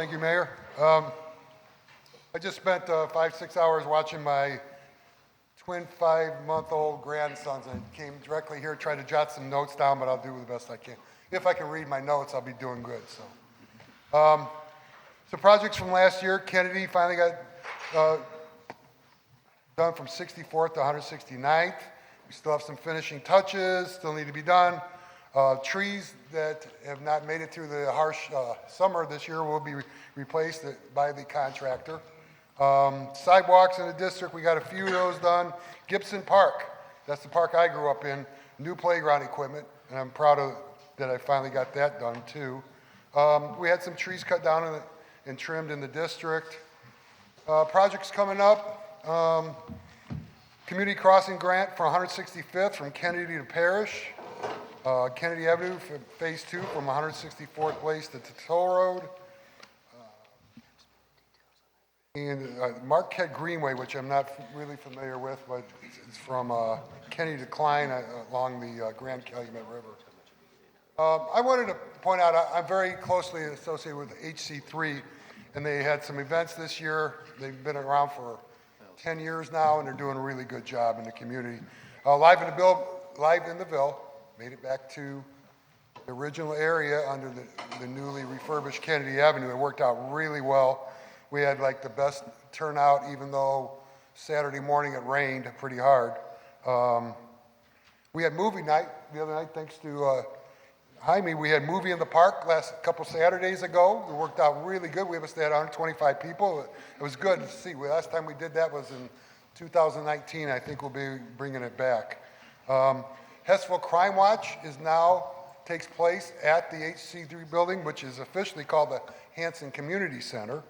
Thank you, Mayor. I just spent 5-6 hours watching my twin 5-month-old grandsons and came directly here, tried to jot some notes down, but I'll do the best I can. If I can read my notes, I'll be doing good. So projects from last year, Kennedy finally got done from 64th to 169th. We still have some finishing touches, still need to be done. Trees that have not made it through the harsh summer this year will be replaced by the contractor. Sidewalks in the district, we got a few of those done. Gibson Park, that's the park I grew up in, new playground equipment, and I'm proud of that I finally got that done too. We had some trees cut down and trimmed in the district. Projects coming up, community crossing grant for 165th from Kennedy to Parish. Kennedy Avenue for Phase 2 from 164th Place to Toll Road. And Marquette Greenway, which I'm not really familiar with, but it's from Kennedy to Klein along the Grand Calumet River. I wanted to point out I'm very closely associated with HC3, and they had some events this year. They've been around for 10 years now, and they're doing a really good job in the community. Live in the Ville made it back to the original area under the newly refurbished Kennedy Avenue. It worked out really well. We had like the best turnout, even though Saturday morning it rained pretty hard. We had movie night the other night, thanks to Jaime. We had movie in the park last couple Saturdays ago. It worked out really good. We had 125 people. It was good to see. Last time we did that was in 2019. I think we'll be bringing it back. Hessville Crime Watch takes place at the HC3 building, which is officially called the Hanson Community Center.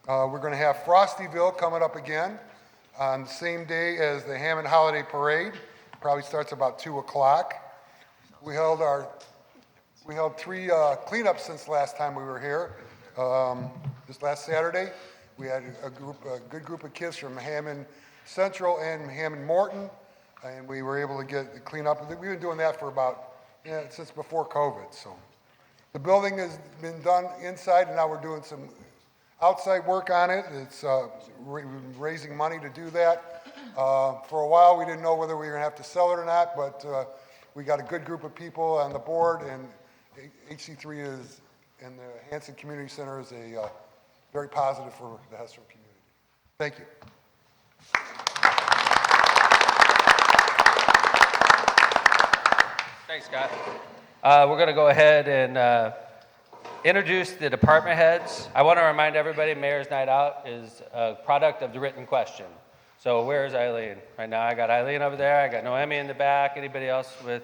We're going to have Frostyville coming up again on the same day as the Hammond Holiday Parade. Probably starts about 2 o'clock. We held 3 cleanups since last time we were here. This last Saturday, we had a good group of kids from Hammond Central and Hammond Morton, and we were able to get the cleanup. We've been doing that for since before COVID. So the building has been done inside, and now we're doing some outside work on it. It's raising money to do that. For a while, we didn't know whether we were going to have to sell it or not, but we got a good group of people on the board, and HC3 and the Hanson Community Center is very positive for the Hessville community. Thank you. Thanks, Scott. We're going to go ahead and introduce the department heads. I want to remind everybody, Mayor's Night Out is a product of the written question. So where's Eileen? Right now I got Eileen over there. I got Noemi in the back. Anybody else with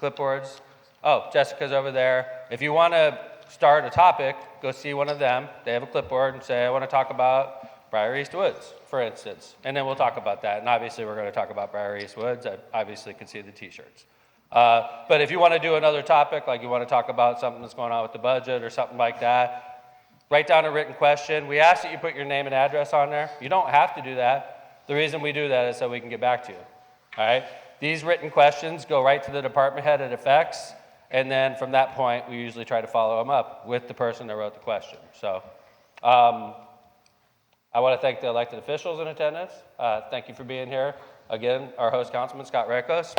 clipboards? Oh, Jessica's over there. If you want to start a topic, go see one of them. They have a clipboard and say, I want to talk about Briar East Woods, for instance. And then we'll talk about that. And obviously we're going to talk about Briar East Woods. I obviously can see the t-shirts. But if you want to do another topic, like you want to talk about something that's going on with the budget or something like that, write down a written question. We ask that you put your name and address on there. You don't have to do that. The reason we do that is so we can get back to you. All right? These written questions go right to the department head at effects, and then from that point, we usually try to follow them up with the person that wrote the question. So I want to thank the elected officials in attendance. Thank you for being here. Again, our host councilman, Scott Rakos.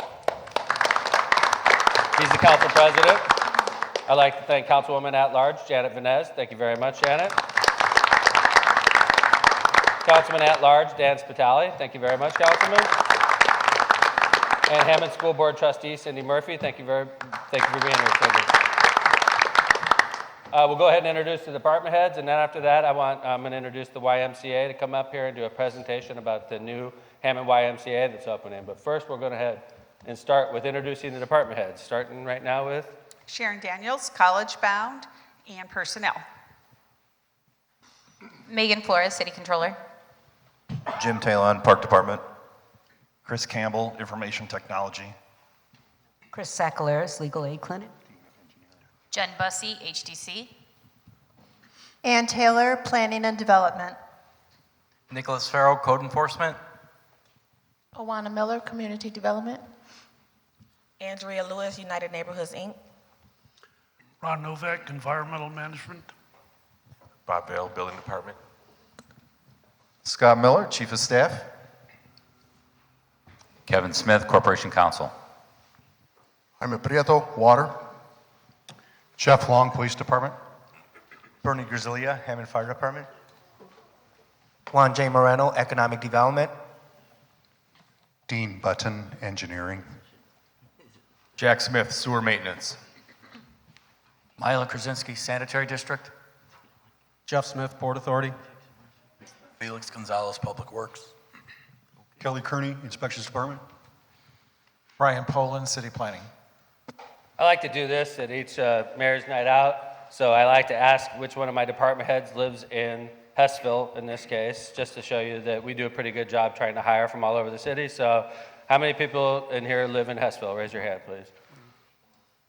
He's the council president. I'd like to thank Councilwoman at Large, Janet Vanez. Thank you very much, Janet. Councilman at Large, Dan Spitali. Thank you very much, Councilman. And Hammond School Board Trustee, Cindy Murphy. Thank you for being here, Cindy. We'll go ahead and introduce the department heads, and then after that, I'm going to introduce the YMCA to come up here and do a presentation about the new Hammond YMCA that's opening. But first, we're going to head and start with introducing the department heads, starting right now with Sharon Daniels, College Bound, and Personnel. Megan Flores, City Controller. Jim Talon, Park Department. Chris Campbell, Information Technology. Chris Sacaleras, Legal Aid Clinic. Jen Bussey, HDC. Ann Taylor, Planning and Development. Nicholas Farrell, Code Enforcement. Awana Miller, Community Development. Andrea Lewis, United Neighborhoods, Inc. Ron Novak, Environmental Management. Bob Vale, Building Department. Scott Miller, Chief of Staff. Kevin Smith, Corporation Counsel. Jaime Prieto, Water. Jeff Long, Police Department. Bernie Grzilia, Hammond Fire Department. Juan J. Moreno, Economic Development. Dean Button, Engineering. Jack Smith, Sewer Maintenance. Mila Krasinski, Sanitary District. Jeff Smith, Port Authority. Felix Gonzalez, Public Works. Kelly Kearney, Inspections Department. Brian Poland, City Planning. I like to do this at each mayor's night out. So I like to ask which one of my department heads lives in Hessville in this case, just to show you that we do a pretty good job trying to hire from all over the city. So how many people in here live in Hessville? Raise your hand, please.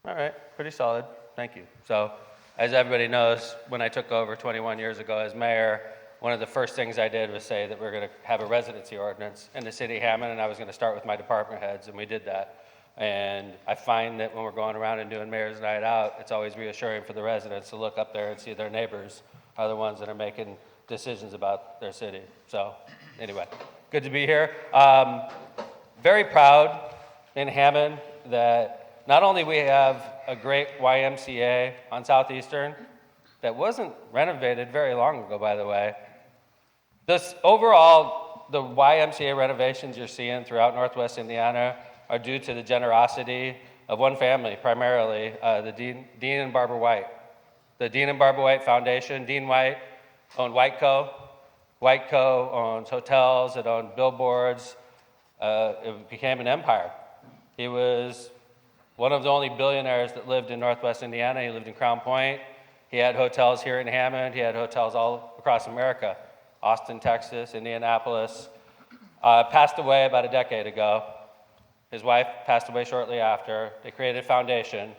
All right, pretty solid. Thank you. So as everybody knows, when I took over 21 years ago as mayor, one of the first things I did was say that we're going to have a residency ordinance in the city of Hammond, and I was going to start with my department heads, and we did that. And I find that when we're going around and doing mayor's night out, it's always reassuring for the residents to look up there and see their neighbors are the ones that are making decisions about their city. So anyway, good to be here. Very proud in Hammond that not only we have a great YMCA on Southeastern that wasn't renovated very long ago, by the way. This overall, the YMCA renovations you're seeing throughout Northwest Indiana are due to the generosity of one family, primarily, the Dean and Barbara White. The Dean and Barbara White Foundation. Dean White owned Whiteco. Whiteco owns hotels, it owned billboards. It became an empire. He was one of the only billionaires that lived in Northwest Indiana. He lived in Crown Point. He had hotels here in Hammond. He had hotels all across America. Austin, Texas, Indianapolis. Passed away about a decade ago. His wife passed away shortly after. They created a foundation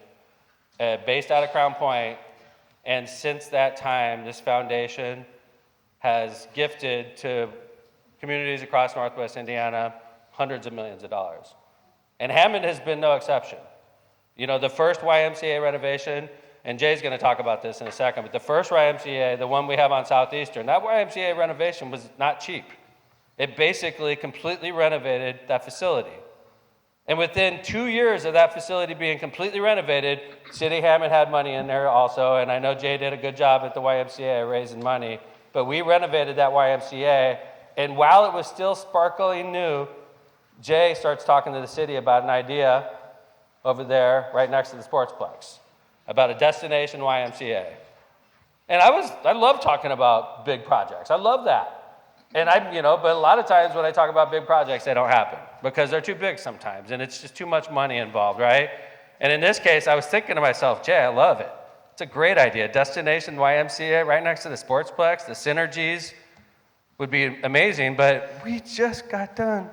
based out of Crown Point, and since that time, this foundation has gifted to communities across Northwest Indiana hundreds of millions of dollars. And Hammond has been no exception. You know, the first YMCA renovation, and Jay's going to talk about this in a second, but the first YMCA, the one we have on Southeastern, that YMCA renovation was not cheap. It basically completely renovated that facility. And within 2 years of that facility being completely renovated, City of Hammond had money in there also, and I know Jay did a good job at the YMCA raising money, but we renovated that YMCA, and while it was still sparkling new, Jay starts talking to the city about an idea over there right next to the Sportsplex, about a destination YMCA. And I love talking about big projects. I love that. And but a lot of times when I talk about big projects, they don't happen because they're too big sometimes and it's just too much money involved, right? And in this case, I was thinking to myself, Jay, I love it. It's a great idea. Destination YMCA right next to the Sportsplex, the synergies would be amazing, but we just got done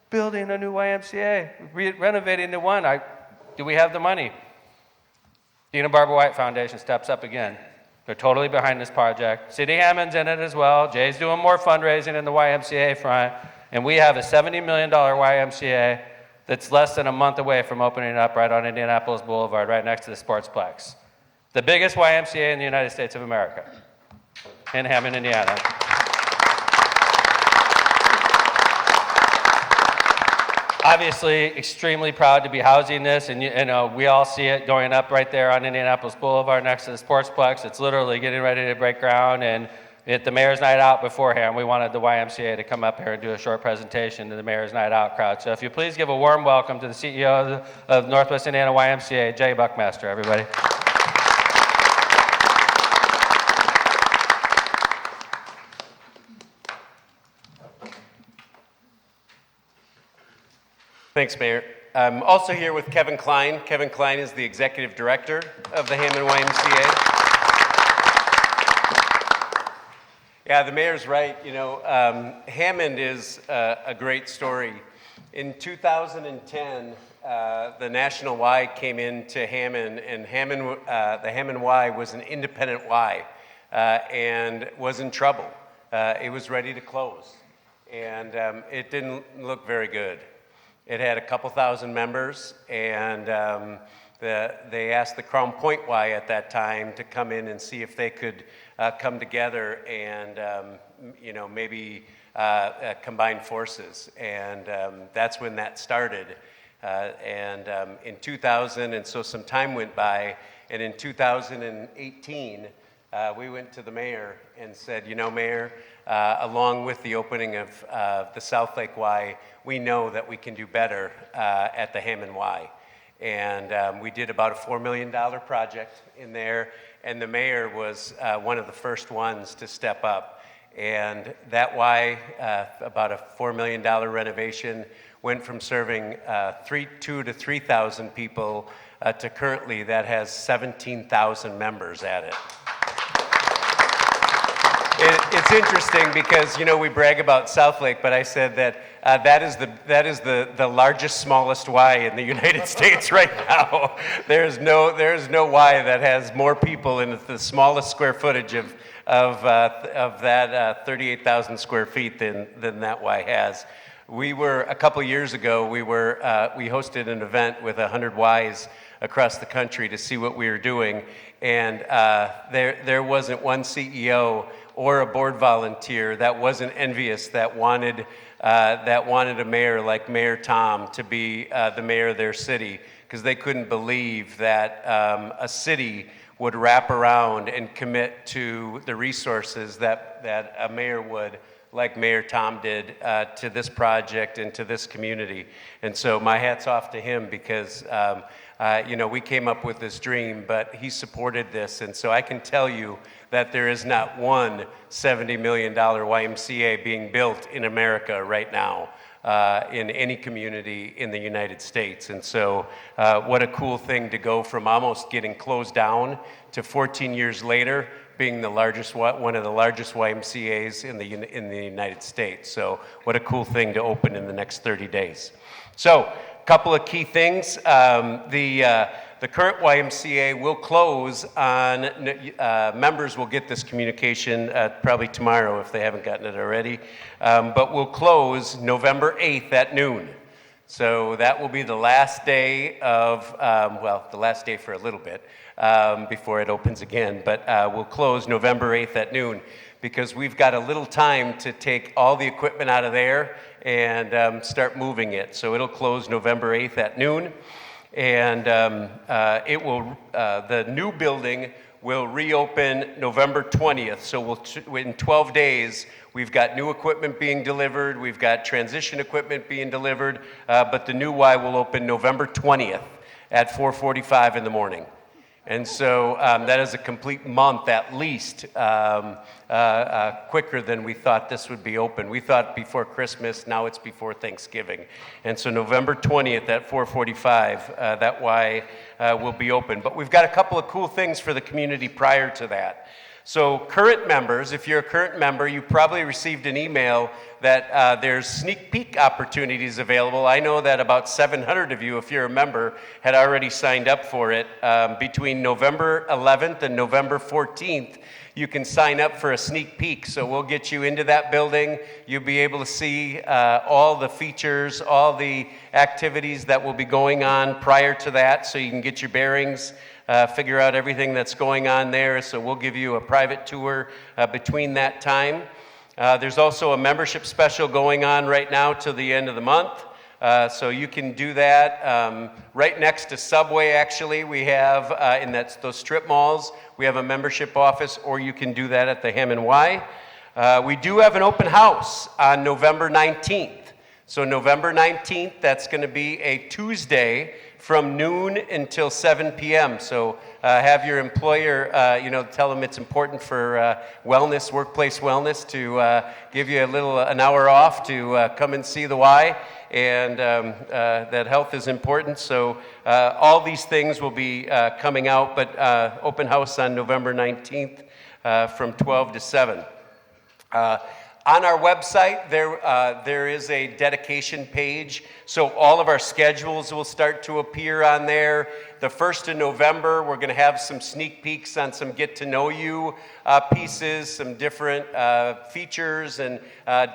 building a new YMCA, renovating the one. Do we have the money? Dean and Barbara White Foundation steps up again. They're totally behind this project. City Hammond's in it as well. Jay's doing more fundraising in the YMCA front. And we have a $70 million YMCA that's less than a month away from opening up right on Indianapolis Boulevard, right next to the Sportsplex. The biggest YMCA in the United States of America, in Hammond, Indiana. Obviously, extremely proud to be housing this, and we all see it going up right there on Indianapolis Boulevard next to the Sportsplex. It's literally getting ready to break ground, and at the Mayor's Night Out beforehand, we wanted the YMCA to come up here and do a short presentation to the Mayor's Night Out crowd. So if you please give a warm welcome to the CEO of Northwest Indiana YMCA, Jay Buckmaster, everybody. Thanks, Mayor. I'm also here with Kevin Klein. Kevin Klein is the executive director of the Hammond YMCA. Yeah, the mayor's right. Hammond is a great story. In 2010, the National Y came into Hammond, and the Hammond Y was an independent Y and was in trouble. It was ready to close, and it didn't look very good. It had a couple thousand members, and they asked the Crown Point Y at that time to come in and see if they could come together and maybe combine forces. And that's when that started. In 2000, and so some time went by, and in 2018, we went to the mayor and said, Mayor, along with the opening of the South Lake Y, we know that we can do better at the Hammond Y. And we did about a $4 million project in there, and the mayor was one of the first ones to step up. And that Y, about a $4 million renovation, went from serving 2,000 to 3,000 people to currently that has 17,000 members at it. It's interesting because, we brag about South Lake, but I said that that is the largest, smallest Y in the United States right now. There's no Y that has more people in the smallest square footage of that 38,000 square feet than that Y has. We were, a couple years ago, we hosted an event with 100 Ys across the country to see what we were doing, and there wasn't one CEO or a board volunteer that wasn't envious that wanted a mayor like Mayor Tom to be the mayor of their city, because they couldn't believe that a city would wrap around and commit to the resources that a mayor would, like Mayor Tom did, to this project and to this community. And so my hat's off to him, because we came up with this dream, but he supported this. And so I can tell you that there is not one $70 million YMCA being built in America right now in any community in the United States. And so what a cool thing to go from almost getting closed down to 14 years later being one of the largest YMCAs in the United States. So what a cool thing to open in the next 30 days. So a couple of key things. The current YMCA will close on, members will get this communication probably tomorrow if they haven't gotten it already, but we'll close November 8th at noon. So that will be the last day of, the last day for a little bit before it opens again, but we'll close November 8th at noon, because we've got a little time to take all the equipment out of there and start moving it. So it'll close November 8th at noon, and the new building will reopen November 20th. So in 12 days, we've got new equipment being delivered, we've got transition equipment being delivered, but the new Y will open November 20th at 4:45 in the morning. And so that is a complete month at least quicker than we thought this would be open. We thought before Christmas, now it's before Thanksgiving. And so November 20th at 4:45, that Y will be open. But we've got a couple of cool things for the community prior to that. So current members, if you're a current member, you probably received an email that there's sneak peek opportunities available. I know that about 700 of you, if you're a member, had already signed up for it. Between November 11th and November 14th, you can sign up for a sneak peek. So we'll get you into that building. You'll be able to see all the features, all the activities that will be going on prior to that, so you can get your bearings, figure out everything that's going on there. So we'll give you a private tour between that time. There's also a membership special going on right now till the end of the month. So you can do that. Right next to Subway, actually, we have, in those strip malls, we have a membership office, or you can do that at the Hammond Y. We do have an open house on November 19th. So November 19th, that's going to be a Tuesday from noon until 7 p.m. So have your employer, tell them it's important for wellness, workplace wellness, to give you an hour off to come and see the Y, and that health is important. So all these things will be coming out, but open house on November 19th from 12 to 7. On our website, there is a dedication page, so all of our schedules will start to appear on there. The 1st of November, we're going to have some sneak peeks on some get-to-know-you pieces, some different features and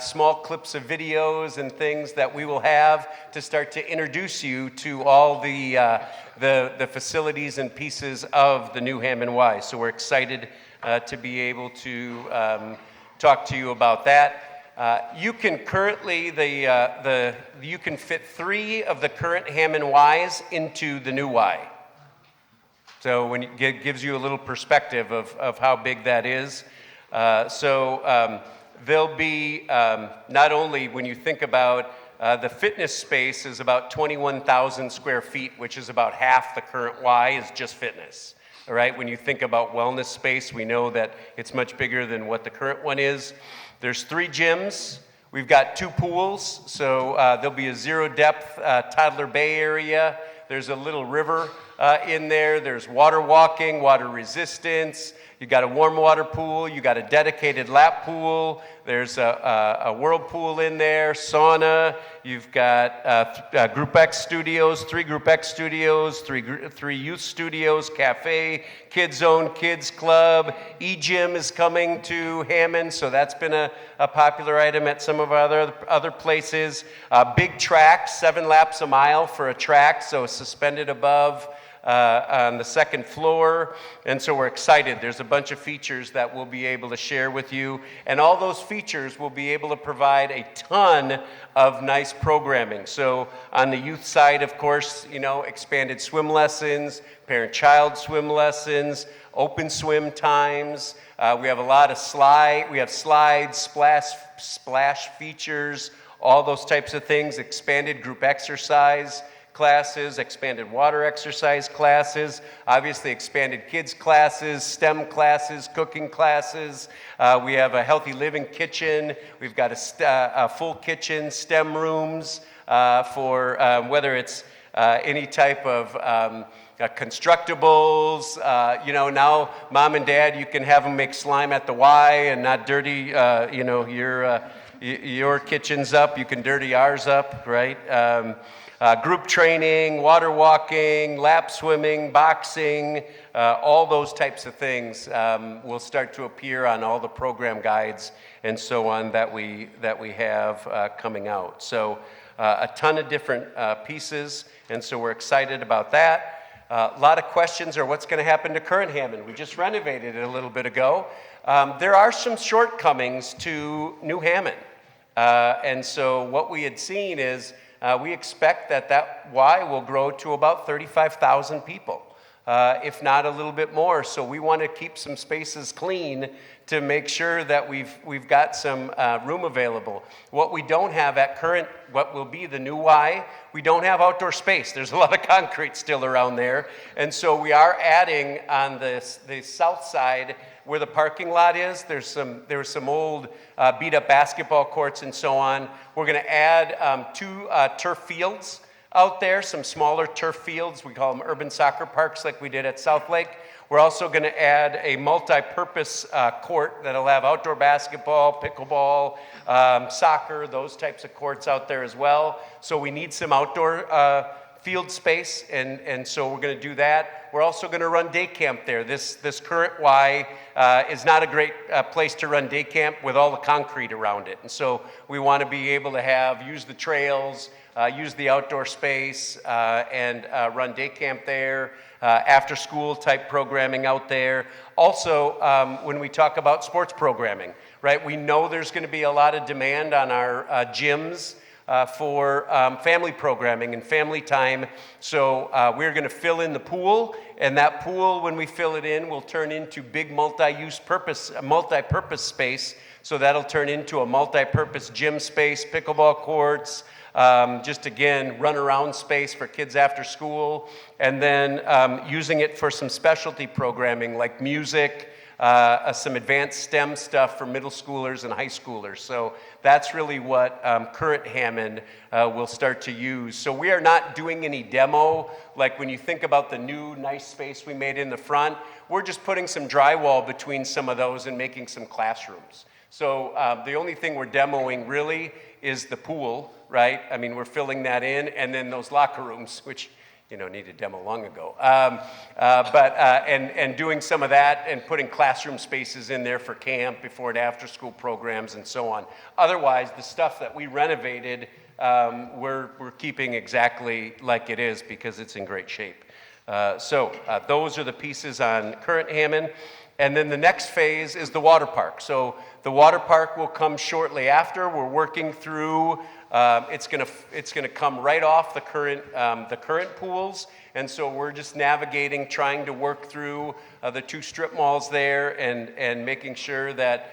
small clips of videos and things that we will have to start to introduce you to all the facilities and pieces of the new Hammond Y. So we're excited to be able to talk to you about that. You can currently, you can fit 3 of the current Hammond Ys into the new Y. So when it gives you a little perspective of how big that is. There'll be, not only when you think about the fitness space is about 21,000 square feet, which is about half the current Y is just fitness. All right, when you think about wellness space, we know that it's much bigger than what the current one is. There's 3 gyms. We've got 2 pools, so there'll be a zero-depth toddler bay area. There's a little river in there. There's water walking, water resistance. You got a warm water pool. You got a dedicated lap pool. There's a whirlpool in there, sauna. You've got Group X studios, 3 Group X studios, 3 youth studios, cafe, Kids Zone, Kids Club. E-Gym is coming to Hammond, so that's been a popular item at some of our other places. Big track, 7 laps a mile for a track, so suspended above on the 2nd floor, and so we're excited. There's a bunch of features that we'll be able to share with you, and all those features will be able to provide a ton of nice programming. So on the youth side, of course, you know, expanded swim lessons, parent-child swim lessons, open swim times. We have a lot of slides, splash features, all those types of things, expanded group exercise classes, expanded water exercise classes, obviously expanded kids classes, STEM classes, cooking classes. We have a healthy living kitchen. We've got a full kitchen, STEM rooms for whether it's any type of constructibles. You know, now mom and dad, you can have them make slime at the Y and not dirty, you know, your kitchen's up. You can dirty ours up, right? Group training, water walking, lap swimming, boxing, all those types of things will start to appear on all the program guides and so on that we have coming out. So a ton of different pieces, and so we're excited about that. A lot of questions are what's going to happen to current Hammond. We just renovated it a little bit ago. There are some shortcomings to New Hammond, and so what we had seen is we expect that Y will grow to about 35,000 people, if not a little bit more. So we want to keep some spaces clean to make sure that we've got some room available. What we don't have at current, what will be the new Y, we don't have outdoor space. There's a lot of concrete still around there. And so we are adding on the south side where the parking lot is, there were some old beat-up basketball courts and so on. We're going to add 2 turf fields out there, some smaller turf fields. We call them urban soccer parks like we did at South Lake. We're also going to add a multi-purpose court that'll have outdoor basketball, pickleball, soccer, those types of courts out there as well. So we need some outdoor field space, and so we're going to do that. We're also going to run day camp there. This current Y is not a great place to run day camp with all the concrete around it. And so we want to be able to use the trails, use the outdoor space, and run day camp there, after school type programming out there. Also, when we talk about sports programming, right, we know there's going to be a lot of demand on our gyms for family programming and family time. So we're going to fill in the pool, and that pool, when we fill it in, will turn into big multi-purpose space. So that'll turn into a multi-purpose gym space, pickleball courts, just again, run around space for kids after school, and then using it for some specialty programming like music, some advanced STEM stuff for middle schoolers and high schoolers. So that's really what current Hammond will start to use. So we are not doing any demo, like when you think about the new nice space we made in the front, we're just putting some drywall between some of those and making some classrooms. So the only thing we're demoing really is the pool, right? I mean, we're filling that in, and then those locker rooms, which need a demo long ago. And doing some of that and putting classroom spaces in there for camp, before and after school programs and so on. Otherwise, the stuff that we renovated, we're keeping exactly like it is because it's in great shape. So those are the pieces on current Hammond. And then the next phase is the water park. So the water park will come shortly after. We're working through, it's gonna come right off the current pools. And so we're just navigating, trying to work through the 2 strip malls there and making sure that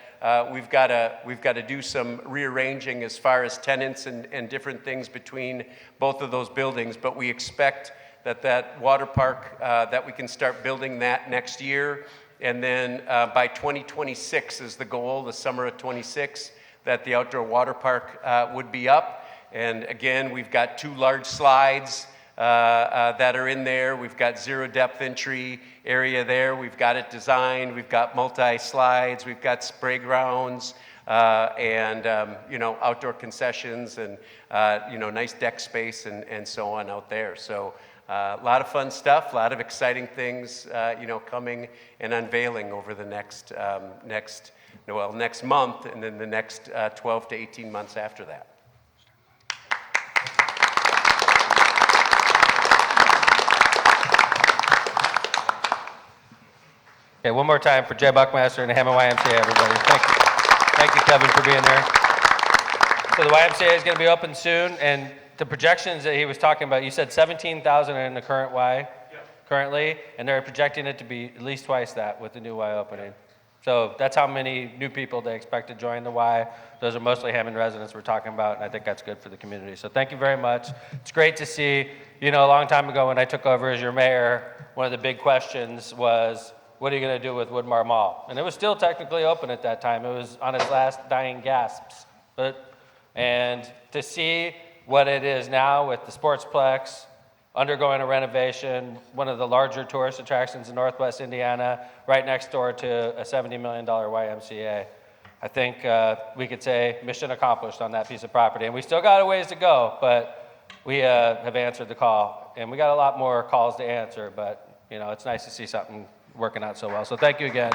we've got to do some rearranging as far as tenants and different things between both of those buildings. But we expect that water park, that we can start building that next year. And then by 2026 is the goal, the summer of 26, that the outdoor water park would be up. And again, we've got 2 large slides that are in there. We've got 0 depth entry area there. We've got it designed. We've got multi-slides. We've got spray grounds and outdoor concessions and nice deck space and so on out there. So a lot of fun stuff, a lot of exciting things, coming and unveiling over the next month, and then the next 12 to 18 months after that. Okay, one more time for Jay Buckmaster and the Hammond YMCA, everybody. Thank you, Kevin, for being there. So the YMCA is going to be open soon, and the projections that he was talking about, you said 17,000 in the current Y currently, and they're projecting it to be at least twice that with the new Y opening. So that's how many new people they expect to join the Y. Those are mostly Hammond residents we're talking about, and I think that's good for the community. So thank you very much. It's great to see, a long time ago when I took over as your mayor, one of the big questions was, what are you going to do with Woodmar Mall? And it was still technically open at that time. It was on its last dying gasps. And to see what it is now with the Sportsplex, undergoing a renovation, one of the larger tourist attractions in Northwest Indiana, right next door to a $70 million YMCA. I think we could say mission accomplished on that piece of property. And we still got a ways to go, but we have answered the call. And we got a lot more calls to answer, but it's nice to see something working out so well. So thank you again.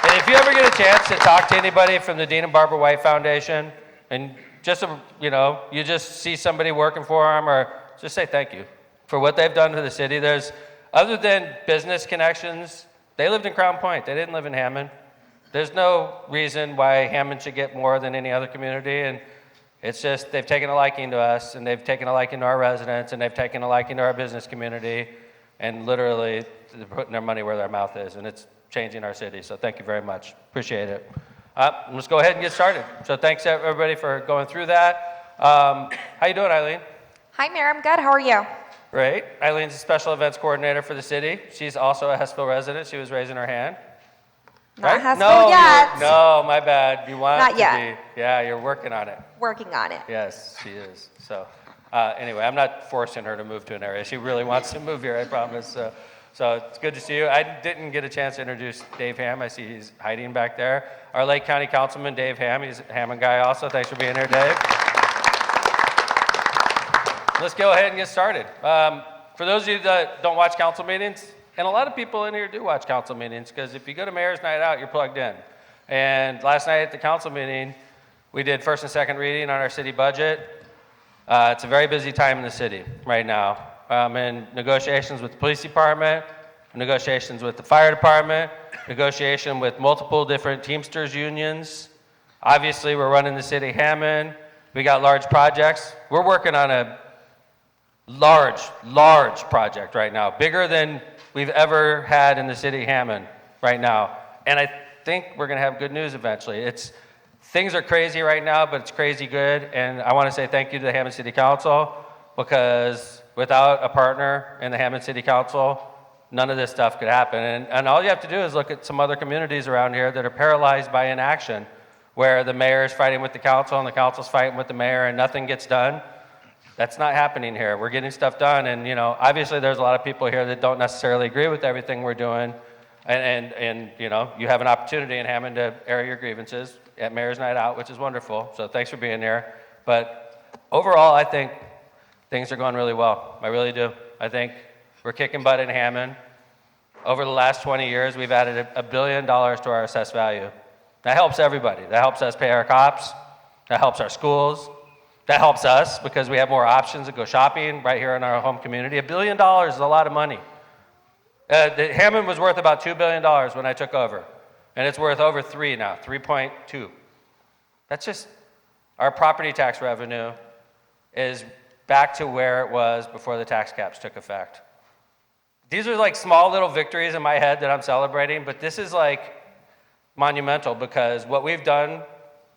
And if you ever get a chance to talk to anybody from the Dean and Barbara White Foundation, and just, you just see somebody working for them, or just say thank you for what they've done to the city. Other than business connections, they lived in Crown Point. They didn't live in Hammond. There's no reason why Hammond should get more than any other community. And it's just, they've taken a liking to us, and they've taken a liking to our residents, and they've taken a liking to our business community. And literally, they're putting their money where their mouth is. And it's changing our city. So thank you very much. Appreciate it. Let's go ahead and get started. So thanks everybody for going through that. How you doing, Eileen? Hi, Mayor. I'm good. How are you? Great. Eileen's a special events coordinator for the city. She's also a Hessville resident. She was raising her hand. Not Right? Hessville yet. No, my bad. You want Not to yet. be. Yeah, you're working on it. Working on it. Yes, she is. So anyway, I'm not forcing her to move to an area. She really wants to move here, I promise. So it's good to see you. I didn't get a chance to introduce Dave Ham. I see he's hiding back there. Our Lake County Councilman, Dave Ham. He's a Hammond guy also. Thanks for being here, Dave. Let's go ahead and get started. For those of you that don't watch council meetings, and a lot of people in here do watch council meetings, because if you go to Mayor's Night Out, you're plugged in. And last night at the council meeting, we did first and second reading on our city budget. It's a very busy time in the city right now. In negotiations with the police department, negotiations with the fire department, negotiation with multiple different Teamsters unions. Obviously, we're running the city Hammond. We got large projects. We're working on a large project right now, bigger than we've ever had in the city Hammond right now. And I think we're going to have good news eventually. Things are crazy right now, but it's crazy good. And I want to say thank you to the Hammond City Council, because without a partner in the Hammond City Council, none of this stuff could happen. And all you have to do is look at some other communities around here that are paralyzed by inaction, where the mayor is fighting with the council and the council's fighting with the mayor and nothing gets done. That's not happening here. We're getting stuff done. And, obviously there's a lot of people here that don't necessarily agree with everything we're doing. And you know, you have an opportunity in Hammond to air your grievances at Mayor's Night Out, which is wonderful. So thanks for being there. But overall, I think things are going really well. I really do. I think we're kicking butt in Hammond. Over the last 20 years, we've added $1 billion to our assessed value. That helps everybody. That helps us pay our cops. That helps our schools. That helps us because we have more options to go shopping right here in our home community. $1 billion is a lot of money. Hammond was worth about $2 billion when I took over, and it's worth over 3 now, 3.2. That's just, our property tax revenue is back to where it was before the tax caps took effect. These are like small little victories in my head that I'm celebrating, but this is like monumental because what we've done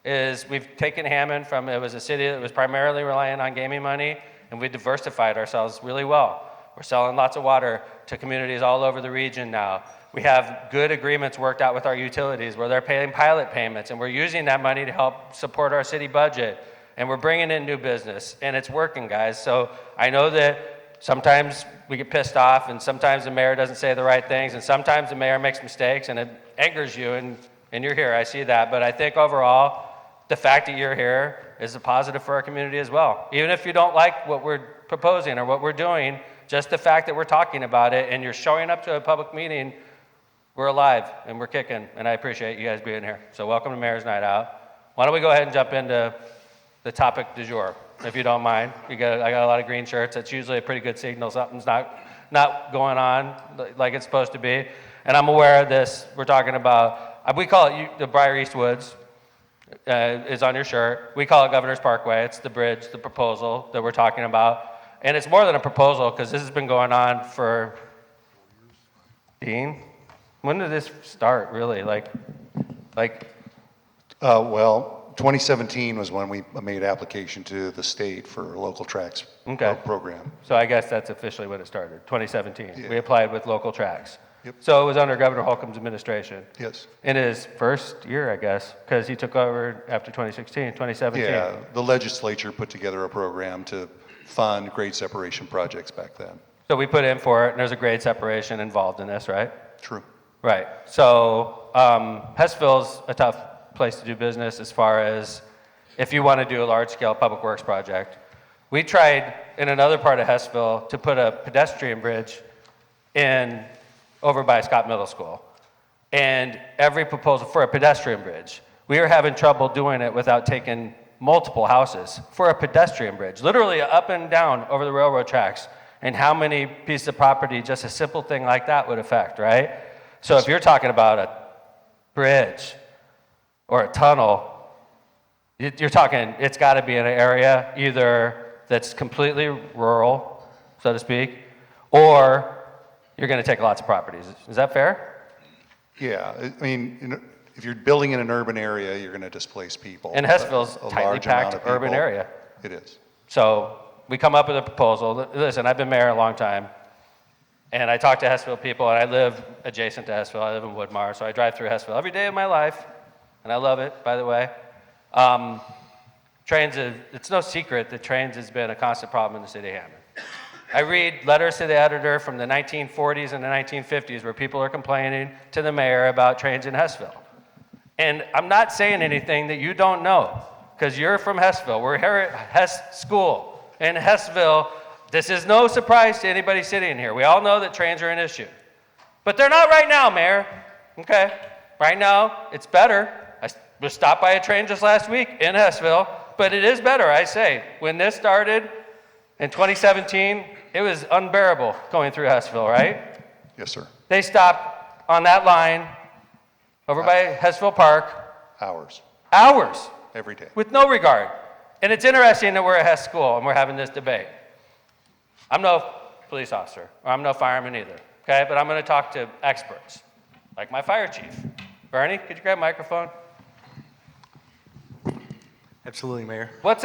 is we've taken Hammond from, it was a city that was primarily relying on gaming money, and we diversified ourselves really well. We're selling lots of water to communities all over the region now. We have good agreements worked out with our utilities where they're paying pilot payments, and we're using that money to help support our city budget, and we're bringing in new business, and it's working, guys. So I know that sometimes we get pissed off, and sometimes the mayor doesn't say the right things, and sometimes the mayor makes mistakes, and it angers you, and you're here, I see that. But I think overall, the fact that you're here is a positive for our community as well. Even if you don't like what we're proposing or what we're doing, just the fact that we're talking about it and you're showing up to a public meeting, we're alive and we're kicking, and I appreciate you guys being here. So welcome to Mayor's Night Out. Why don't we go ahead and jump into the topic du jour, if you don't mind. I got a lot of green shirts. That's usually a pretty good signal something's not going on like it's supposed to be. And I'm aware of this. We're talking about, we call it the Briar East Woods. Is on your shirt. We call it Governor's Parkway. It's the bridge, the proposal that we're talking about. And it's more than a proposal because this has been going on for, Dean, when did this start really? Well, 2017 was when we made application to the state for a local tracks program. So I guess that's officially when it started, 2017. Yeah. We applied with local tracks. Yep. So it was under Governor Holcomb's administration. Yes. In his first year, I guess, because he took over after 2016, 2017. Yeah, the legislature put together a program to fund grade separation projects back then. So we put in for it, and there's a grade separation involved in this, right? True. Right. So Hessville's a tough place to do business as far as if you want to do a large-scale public works project. We tried in another part of Hessville to put a pedestrian bridge in over by Scott Middle School. And every proposal for a pedestrian bridge, we were having trouble doing it without taking multiple houses for a pedestrian bridge, literally up and down over the railroad tracks. And how many pieces of property just a simple thing like that would affect, right? So if you're talking about a bridge or a tunnel, you're talking, it's got to be in an area either that's completely rural, so to speak, or you're going to take lots of properties. Is that fair? Yeah, I mean, if you're building in an urban area, you're going to displace people. And Hessville's A tightly large amount packed of people. urban area. It is. So we come up with a proposal. Listen, I've been mayor a long time, and I talk to Hessville people, and I live adjacent to Hessville. I live in Woodmar, so I drive through Hessville every day of my life, and I love it, by the way. It's no secret that trains has been a constant problem in the city of Hammond. I read letters to the editor from the 1940s and the 1950s where people are complaining to the mayor about trains in Hessville. And I'm not saying anything that you don't know, because you're from Hessville. We're here at Hess School in Hessville. This is no surprise to anybody sitting here. We all know that trains are an issue. But they're not right now, Mayor. Okay? Right now, it's better. I was stopped by a train just last week in Hessville, but it is better, I say. When this started in 2017, it was unbearable going through Hessville, right? Yes, sir. They stopped on that line over by Hessville Park. Hours. Hours. Every day. With no regard. And it's interesting that we're at Hess School and we're having this debate. I'm no police officer, or I'm no fireman either, okay? But I'm going to talk to experts, like my fire chief. Bernie, could you grab a microphone? Absolutely, Mayor. What's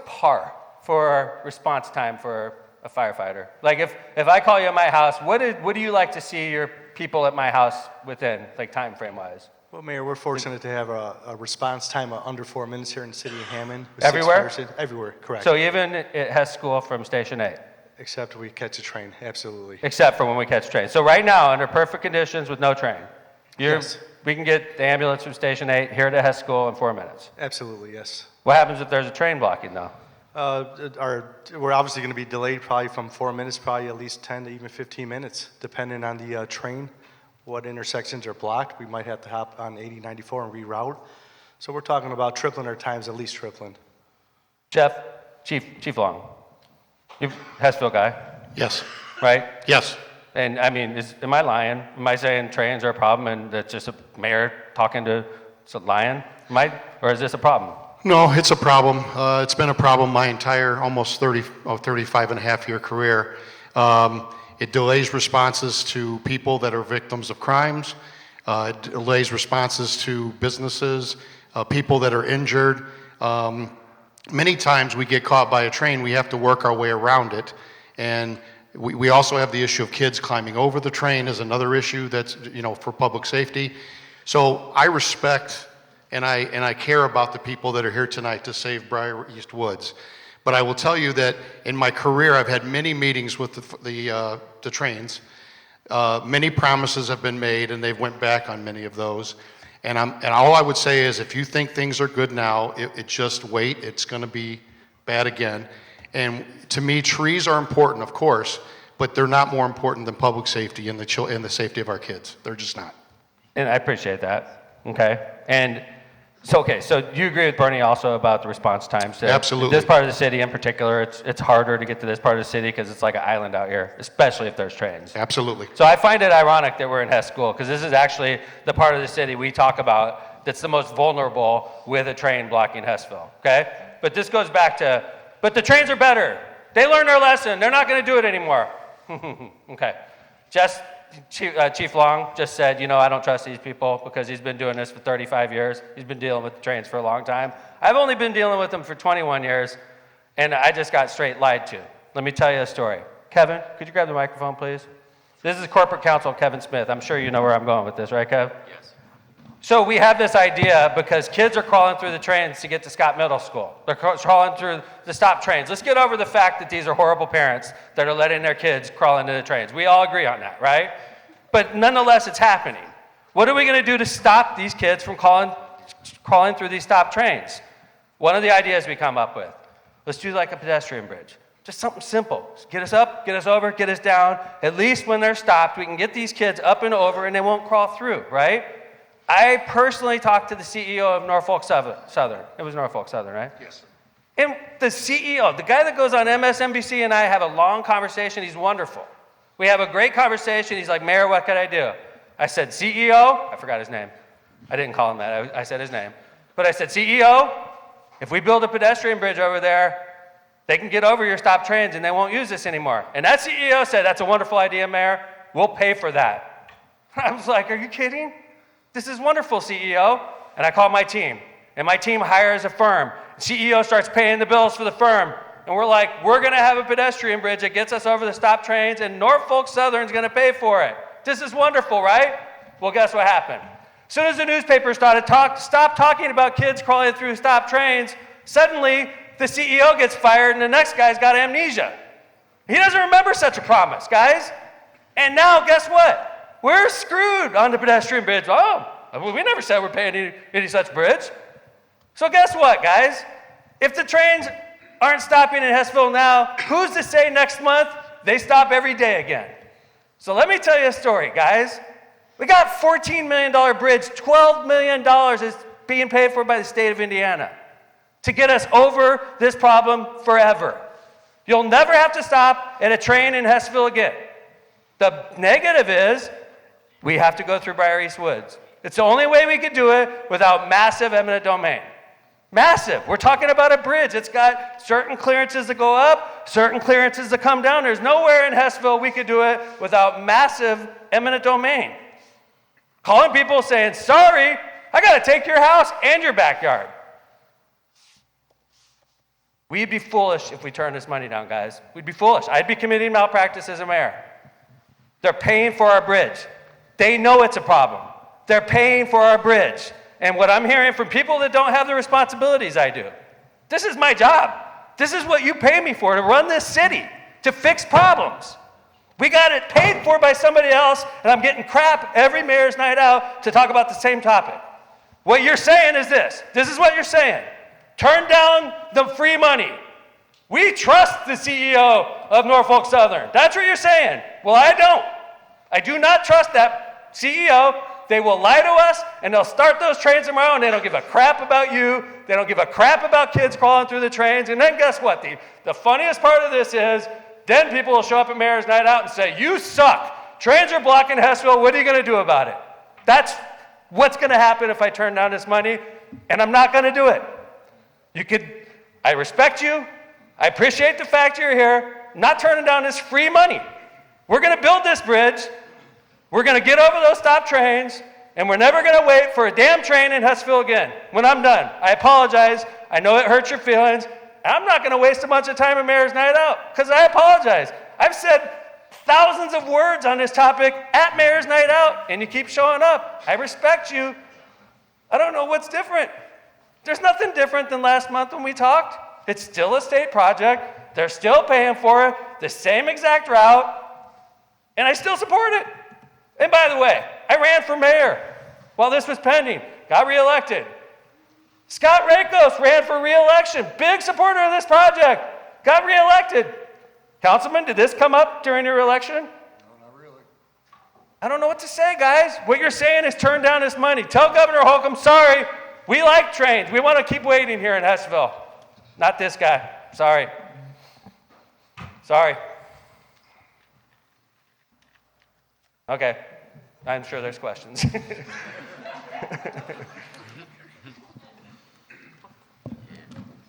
par for response time for a firefighter? Like if I call you at my house, what do you like to see your people at my house within, like time frame wise? Well, Mayor, we're fortunate to have a response time of under 4 minutes here in the city of Hammond. with Everywhere? 6 fire stations. Everywhere, correct. So even at Hess School from Station 8? Except we catch a train, absolutely. Except for when we catch trains. So right now, under perfect conditions with no train, Yes. we can get the ambulance from Station 8 here to Hess School in 4 minutes. Absolutely, yes. What happens if there's a train blocking though? We're obviously going to be delayed probably from 4 minutes, probably at least 10 to even 15 minutes, depending on the train, what intersections are blocked. We might have to hop on 80, 94 and reroute. So we're talking about tripling our times, at least tripling. Chief Long, you're a Hessville guy, Yes. right? Yes. And I mean, am I lying? Am I saying trains are a problem and that's just a mayor talking to a lion? Or is this a problem? No, it's a problem. It's been a problem my entire almost 35 and a half year career. It delays responses to people that are victims of crimes. It delays responses to businesses, people that are injured. Many times we get caught by a train, we have to work our way around it. And we also have the issue of kids climbing over the train is another issue that's, for public safety. So I respect and I care about the people that are here tonight to save Briar East Woods. But I will tell you that in my career, I've had many meetings with the trains. Many promises have been made, and they've went back on many of those. And all I would say is, if you think things are good now, it just wait. It's going to be bad again. And to me, trees are important, of course, but they're not more important than public safety and the safety of our kids. They're just not. And I appreciate that. Okay. And so you agree with Bernie also about the response times? Absolutely. This part of the city in particular, it's harder to get to this part of the city because it's like an island out here, especially if there's trains. Absolutely. So I find it ironic that we're in Hess School because this is actually the part of the city we talk about that's the most vulnerable with a train blocking Hessville. Okay. But this goes back to, but the trains are better. They learned their lesson. They're not going to do it anymore. Okay. Chief Long just said, I don't trust these people because he's been doing this for 35 years. He's been dealing with the trains for a long time. I've only been dealing with them for 21 years, and I just got straight lied to. Let me tell you a story. Kevin, could you grab the microphone, please? This is Corporate Counsel Kevin Smith. I'm sure you know where I'm going with this, right, Kev? Yes. So we have this idea because kids are crawling through the trains to get to Scott Middle School. They're crawling through the stop trains. Let's get over the fact that these are horrible parents that are letting their kids crawl into the trains. We all agree on that, right? But nonetheless, it's happening. What are we going to do to stop these kids from crawling through these stop trains? One of the ideas we come up with, let's do like a pedestrian bridge. Just something simple. Just get us up, get us over, get us down. At least when they're stopped, we can get these kids up and over and they won't crawl through, right? I personally talked to the CEO of Norfolk Southern. It was Norfolk Southern, right? Yes. And the CEO, the guy that goes on MSNBC and I have a long conversation, he's wonderful. We have a great conversation. He's like, Mayor, what could I do? I said, CEO, I forgot his name. I didn't call him that. I said his name. But I said, CEO, if we build a pedestrian bridge over there, they can get over your stop trains and they won't use this anymore. And that CEO said, that's a wonderful idea, Mayor. We'll pay for that. I was like, are you kidding? This is wonderful, CEO. And I called my team. And my team hires a firm. CEO starts paying the bills for the firm. And we're like, we're going to have a pedestrian bridge that gets us over the stop trains, and Norfolk Southern's going to pay for it. This is wonderful, right? Well, guess what happened? As soon as the newspaper stopped talking about kids crawling through stop trains, suddenly the CEO gets fired and the next guy's got amnesia. He doesn't remember such a promise, guys. And now, guess what? We're screwed on the pedestrian bridge. Oh, we never said we're paying any such bridge. So guess what, guys? If the trains aren't stopping in Hessville now, who's to say next month they stop every day again? So let me tell you a story, guys. We got a $14 million bridge. $12 million is being paid for by the state of Indiana to get us over this problem forever. You'll never have to stop at a train in Hessville again. The negative is we have to go through Briar East Woods. It's the only way we could do it without massive eminent domain. Massive. We're talking about a bridge. It's got certain clearances that go up, certain clearances that come down. There's nowhere in Hessville we could do it without massive eminent domain. Calling people saying, sorry, I got to take your house and your backyard. We'd be foolish if we turned this money down, guys. We'd be foolish. I'd be committing malpractice as a mayor. They're paying for our bridge. They know it's a problem. They're paying for our bridge. And what I'm hearing from people that don't have the responsibilities I do, this is my job. This is what you pay me for, to run this city. to fix problems. We got it paid for by somebody else, and I'm getting crap every mayor's night out to talk about the same topic. What you're saying is this. This is what you're saying. Turn down the free money. We trust the CEO of Norfolk Southern. That's what you're saying. Well, I don't. I do not trust that CEO. They will lie to us, and they'll start those trains tomorrow, and they don't give a crap about you. They don't give a crap about kids crawling through the trains. And then guess what? The funniest part of this is then people will show up at Mayor's Night Out and say, you suck. Trains are blocking Hessville. What are you going to do about it? That's what's going to happen if I turn down this money, and I'm not going to do it. I respect you. I appreciate the fact you're here. I'm not turning down this free money. We're going to build this bridge. We're going to get over those stop trains, and we're never going to wait for a damn train in Hessville again. When I'm done, I apologize. I know it hurts your feelings. I'm not going to waste a bunch of time at Mayor's Night Out because I apologize. I've said thousands of words on this topic at Mayor's Night Out, and you keep showing up. I respect you. I don't know what's different. There's nothing different than last month when we talked. It's still a state project. They're still paying for it, the same exact route, and I still support it. And by the way, I ran for mayor while this was pending, got reelected. Scott Rakos ran for reelection, big supporter of this project, got reelected. Councilman, did this come up during your election? No, not really. I don't know what to say, guys. What you're saying is turn down this money. Tell Governor Holcomb, sorry, we like trains. We want to keep waiting here in Hessville. Not this guy. Sorry. Sorry. Okay. I'm sure there's questions.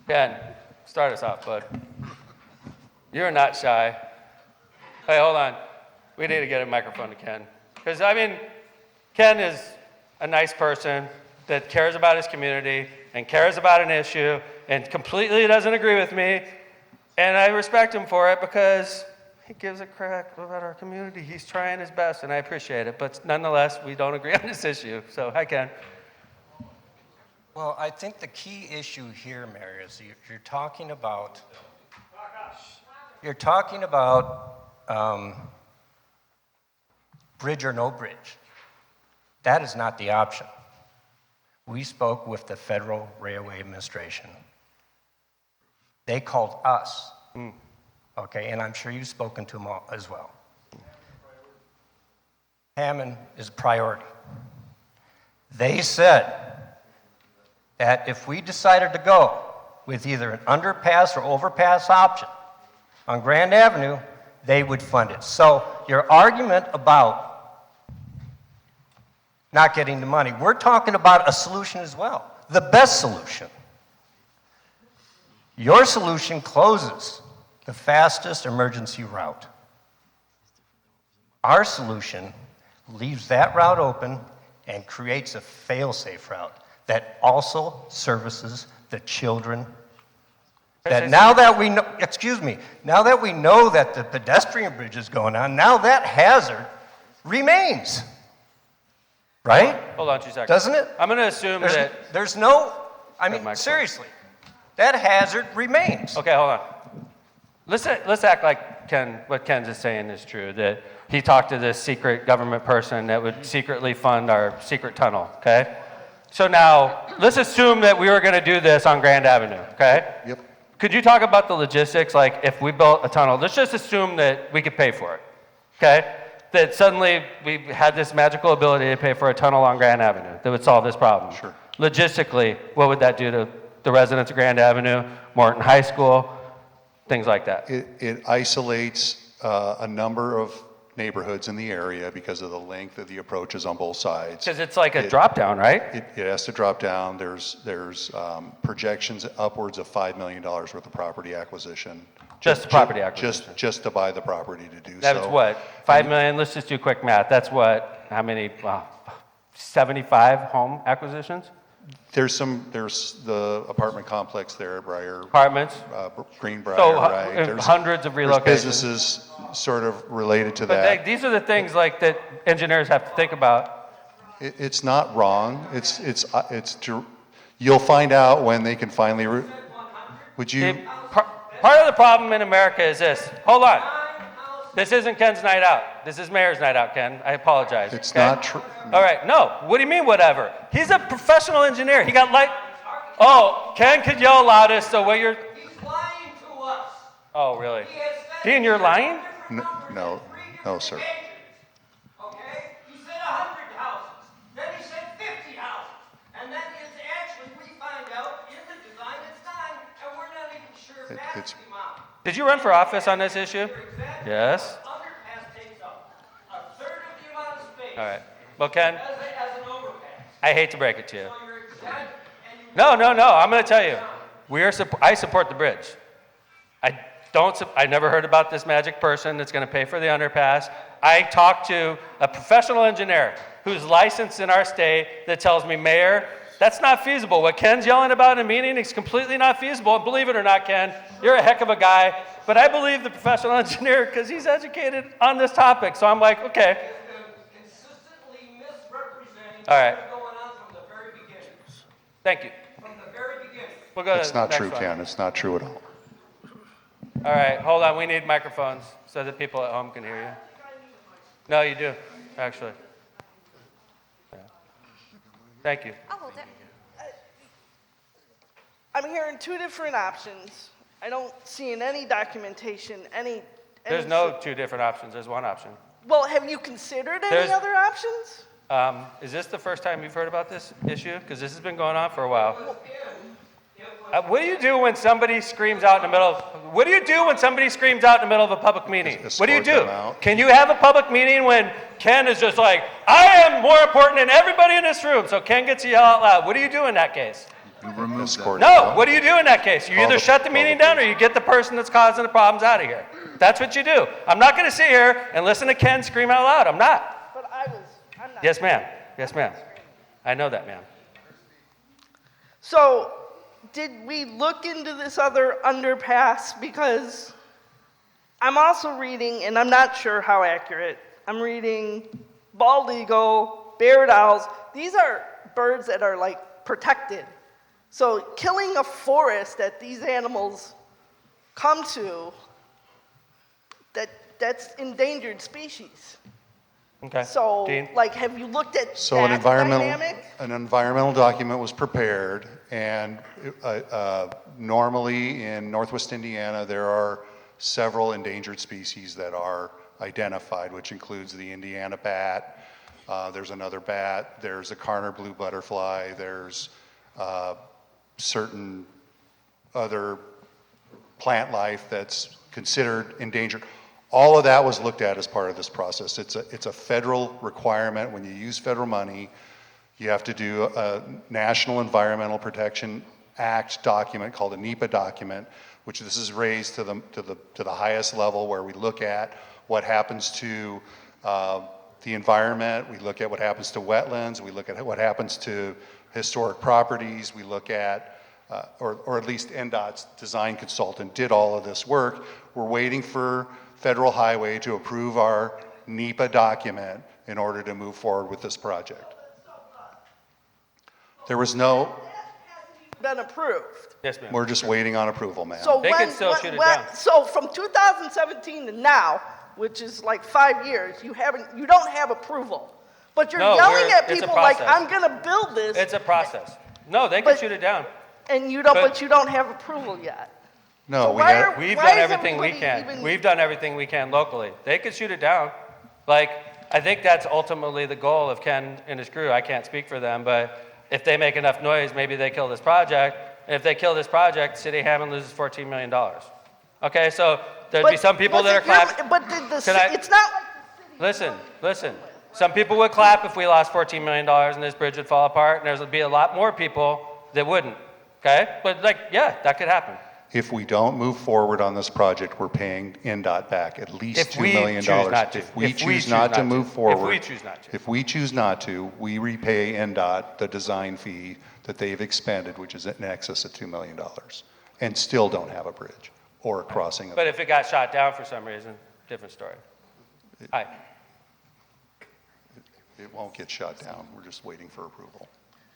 Ken, start us off, bud. You're not shy. Hey, hold on. We need to get a microphone to Ken. Because, Ken is a nice person that cares about his community and cares about an issue and completely doesn't agree with me. And I respect him for it because he gives a crap about our community. He's trying his best, and I appreciate it. But nonetheless, we don't agree on this issue. So, hi, Ken. Well, I think the key issue here, Mayor, is you're talking about bridge or no bridge. That is not the option. We spoke with the Federal Railway Administration. They called us, okay, and I'm sure you've spoken to them all as well. Hammond is a priority. They said that if we decided to go with either an underpass or overpass option on Grand Avenue, they would fund it. So your argument about not getting the money, we're talking about a solution as well, the best solution. Your solution closes the fastest emergency route. Our solution leaves that route open and creates a fail-safe route that also services the children. That now that we know, now that we know that the pedestrian bridge is going on, now that hazard remains. Right? Hold on 2 seconds. Doesn't it? I'm going to assume there's no, seriously, that hazard remains. Okay, hold on. Let's act like what Ken's is saying is true, that he talked to this secret government person that would secretly fund our secret tunnel, okay? So now, let's assume that we were going to do this on Grand Avenue, okay? Yep. Could you talk about the logistics, like if we built a tunnel, let's just assume that we could pay for it, okay? That suddenly we had this magical ability to pay for a tunnel on Grand Avenue that would solve this problem. Sure. Logistically, what would that do to the residents of Grand Avenue, Morton High School, things like that? It isolates a number of neighborhoods in the area because of the length of the approaches on both sides. Because it's like a drop down, right? It has to drop down. There's projections upwards of $5 million worth of property acquisition. Just property acquisition. Just to buy the property to do so. That's what, 5 million? Let's just do quick math. That's what, how many, 75 home acquisitions? There's the apartment complex there at Briar. Apartments? Greenbrier, so, right? There's hundreds of relocations. There's businesses sort of related to that. These are the things like that engineers have to think about. It's not wrong. You'll find out when they can finally. Would you? Part of the problem in America is this. Hold on. This isn't Ken's night out. This is Mayor's night out, Ken. I apologize. It's okay? not true. All right. No. What do you mean, whatever? He's a professional engineer. He got Oh, Ken could yell loudest, so what you're... He's lying to us. Oh, really? He has said Dean, you're lying? No, sir. Okay? He said 100 houses. Then he said 50 houses. And then it's actually, we find out in the design, it's 9, and we're not even sure if that's the amount. Did you run for office on this issue? Yes. Underpass takes up a third of the amount of space. All right. Well, Ken, As an overpass. I hate to break it to you. So you're exempt, and you No. I'm going to tell you. I support the bridge. I never heard about this magic person that's going to pay for the underpass. I talked to a professional engineer who's licensed in our state that tells me, Mayor, that's not feasible. What Ken's yelling about in a meeting is completely not feasible. And believe it or not, Ken, you're a heck of a guy. But I believe the professional engineer because he's educated on this topic. So I'm like, okay. consistently misrepresenting All right. what's going on from the very beginning. To From the very beginning. We'll go to It's the not next true, one. Ken. It's not true at all. All right, hold on. We need microphones so that people at home can hear you. No, you do, actually. Yeah. Thank you. I'll hold it. I'm hearing two different options. I don't see in any documentation any. There's no two different options. There's one option. Well, have you considered any There's- other options? Is this the first time you've heard about this issue? Because this has been going on for a while. What do you do when somebody screams out in the middle of, what do you do when somebody screams out in the middle of a public meeting? What do you Escort do? them out. Can you have a public meeting when Ken is just like, I am more important than everybody in this room, so Ken gets to yell out loud? What do you do in that case? Escort them No, out. what do you do in that case? You Call either the- shut the meeting down or you get the person that's causing the problems out of here. That's what you do. I'm not going to sit here and listen to Ken scream out loud. I'm not. But I'm not. Yes, ma'am. Yes, ma'am. I know that, ma'am. So, did we look into this other underpass? Because I'm also reading, and I'm not sure how accurate, I'm reading bald eagle, barred owls. These are birds that are like protected. So, killing a forest that these animals come to, that's endangered species. Okay. So, Dean? like, have you looked at So that an dynamic? environmental document was prepared, and normally in Northwest Indiana, there are several endangered species that are identified, which includes the Indiana bat, there's another bat, there's a Karner blue butterfly, there's certain other plant life that's considered endangered. All of that was looked at as part of this process. It's a federal requirement. When you use federal money, you have to do a National Environmental Protection Act document called a NEPA document, which this is raised to the highest level where we look at what happens to the environment, we look at what happens to wetlands, we look at what happens to historic properties, we look at or at least NDOT's design consultant did all of this work. We're waiting for Federal Highway to approve our NEPA document in order to move forward with this project. There was no, Been approved. Yes, ma'am. we're just waiting on approval, ma'am. So They when, can still when- shoot it when- down. So from 2017 to now, which is like 5 years, you don't have approval. But you're No, yelling at it's a people like, process. I'm gonna build this. It's a process. No, they can But- shoot it down. And you don't, but- but you don't have approval yet. No, So we why had, are- We've why done is everything we everybody can. even- We've done everything we can locally. They could shoot it down. Like, I think that's ultimately the goal of Ken and his crew. I can't speak for them, but if they make enough noise, maybe they kill this project. And if they kill this project, City of Hammond loses $14 million. Okay, so there'd be But some people that are wasn't your- clapping. But did the, Can I- it's not like Listen. Some people would clap if we lost $14 million and this bridge would fall apart, and there's be a lot more people that wouldn't. Okay? But yeah, that could happen. if we don't move forward on this project, we're paying NDOT back at least If $2 we million. choose not to. If we If we choose choose not to not to. move If forward. we choose not to. If we choose not to, we repay NDOT the design fee that they've expended, which is in excess of $2 million, and still don't have a bridge or a crossing. But if it got shot down for some reason, different story. Hi. It won't get shut down. We're just waiting for approval.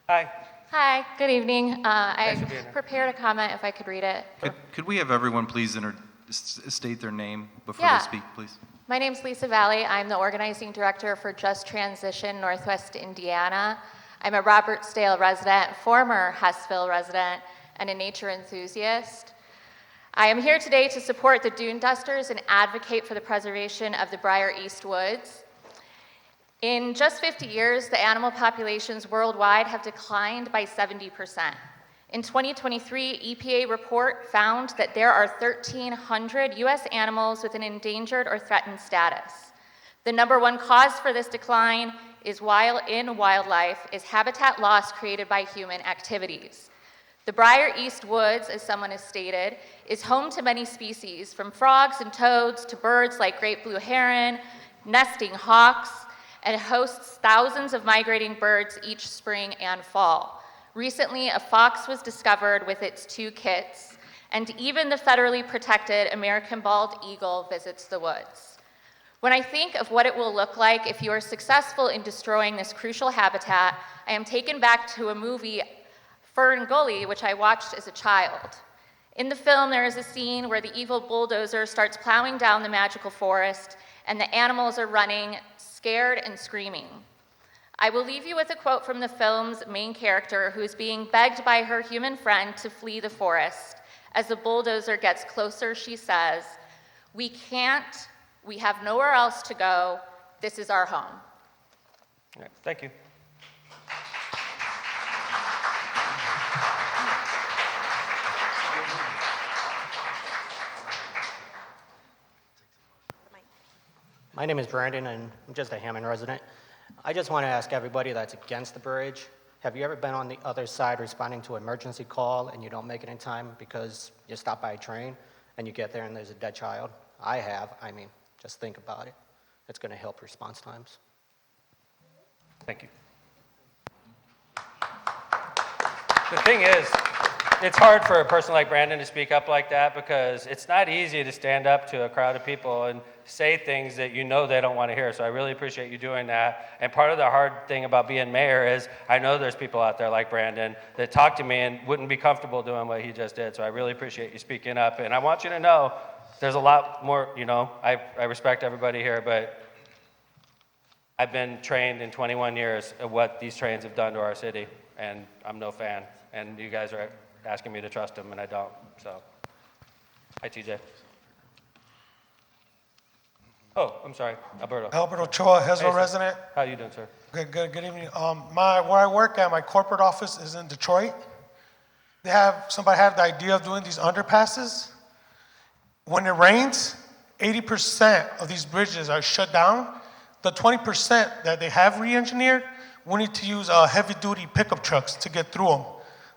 Hi. Hi, good evening. Thanks for I being here. prepared a comment if I could read it. Could we have everyone please state their name before Yeah. they speak, please? My name's Lisa Valley. I'm the organizing director for Just Transition Northwest Indiana. I'm a Robertsdale resident, former Hessville resident, and a nature enthusiast. I am here today to support the Dune Dusters and advocate for the preservation of the Briar East Woods. In just 50 years, the animal populations worldwide have declined by 70%. In 2023, EPA report found that there are 1,300 U.S. animals with an endangered or threatened status. The number one cause for this decline is wildlife is habitat loss created by human activities. The Briar East Woods, as someone has stated, is home to many species, from frogs and toads to birds like great blue heron, nesting hawks, and hosts thousands of migrating birds each spring and fall. Recently, a fox was discovered with its 2 kits, and even the federally protected American bald eagle visits the woods. When I think of what it will look like if you are successful in destroying this crucial habitat, I am taken back to a movie, Fern Gully, which I watched as a child. In the film, there is a scene where the evil bulldozer starts plowing down the magical forest, and the animals are running, scared and screaming. I will leave you with a quote from the film's main character, who is being begged by her human friend to flee the forest. As the bulldozer gets closer, she says, "We can't, we have nowhere else to go, this is our home." All right, thank you. My name is Brandon, and I'm just a Hammond resident. I just want to ask everybody that's against the bridge, have you ever been on the other side responding to an emergency call and you don't make it in time because you stop by a train and you get there and there's a dead child? I have. I mean, just think about it. It's going to help response times. Thank you. The thing is, it's hard for a person like Brandon to speak up like that because it's not easy to stand up to a crowd of people and say things that you know they don't want to hear. So I really appreciate you doing that. And part of the hard thing about being mayor is I know there's people out there like Brandon that talk to me and wouldn't be comfortable doing what he just did. So I really appreciate you speaking up. And I want you to know there's a lot more, I respect everybody here, but I've been trained in 21 years of what these trains have done to our city, and I'm no fan. And you guys are asking me to trust them, and I don't. So, hi, TJ. Oh, I'm sorry, Alberto. Albert Ochoa, Hey, Heswell sir. resident. How you doing, sir? Good evening. Where I work at, my corporate office is in Detroit. Somebody had the idea of doing these underpasses. When it rains, 80% of these bridges are shut down. The 20% that they have re-engineered, we need to use heavy-duty pickup trucks to get through them.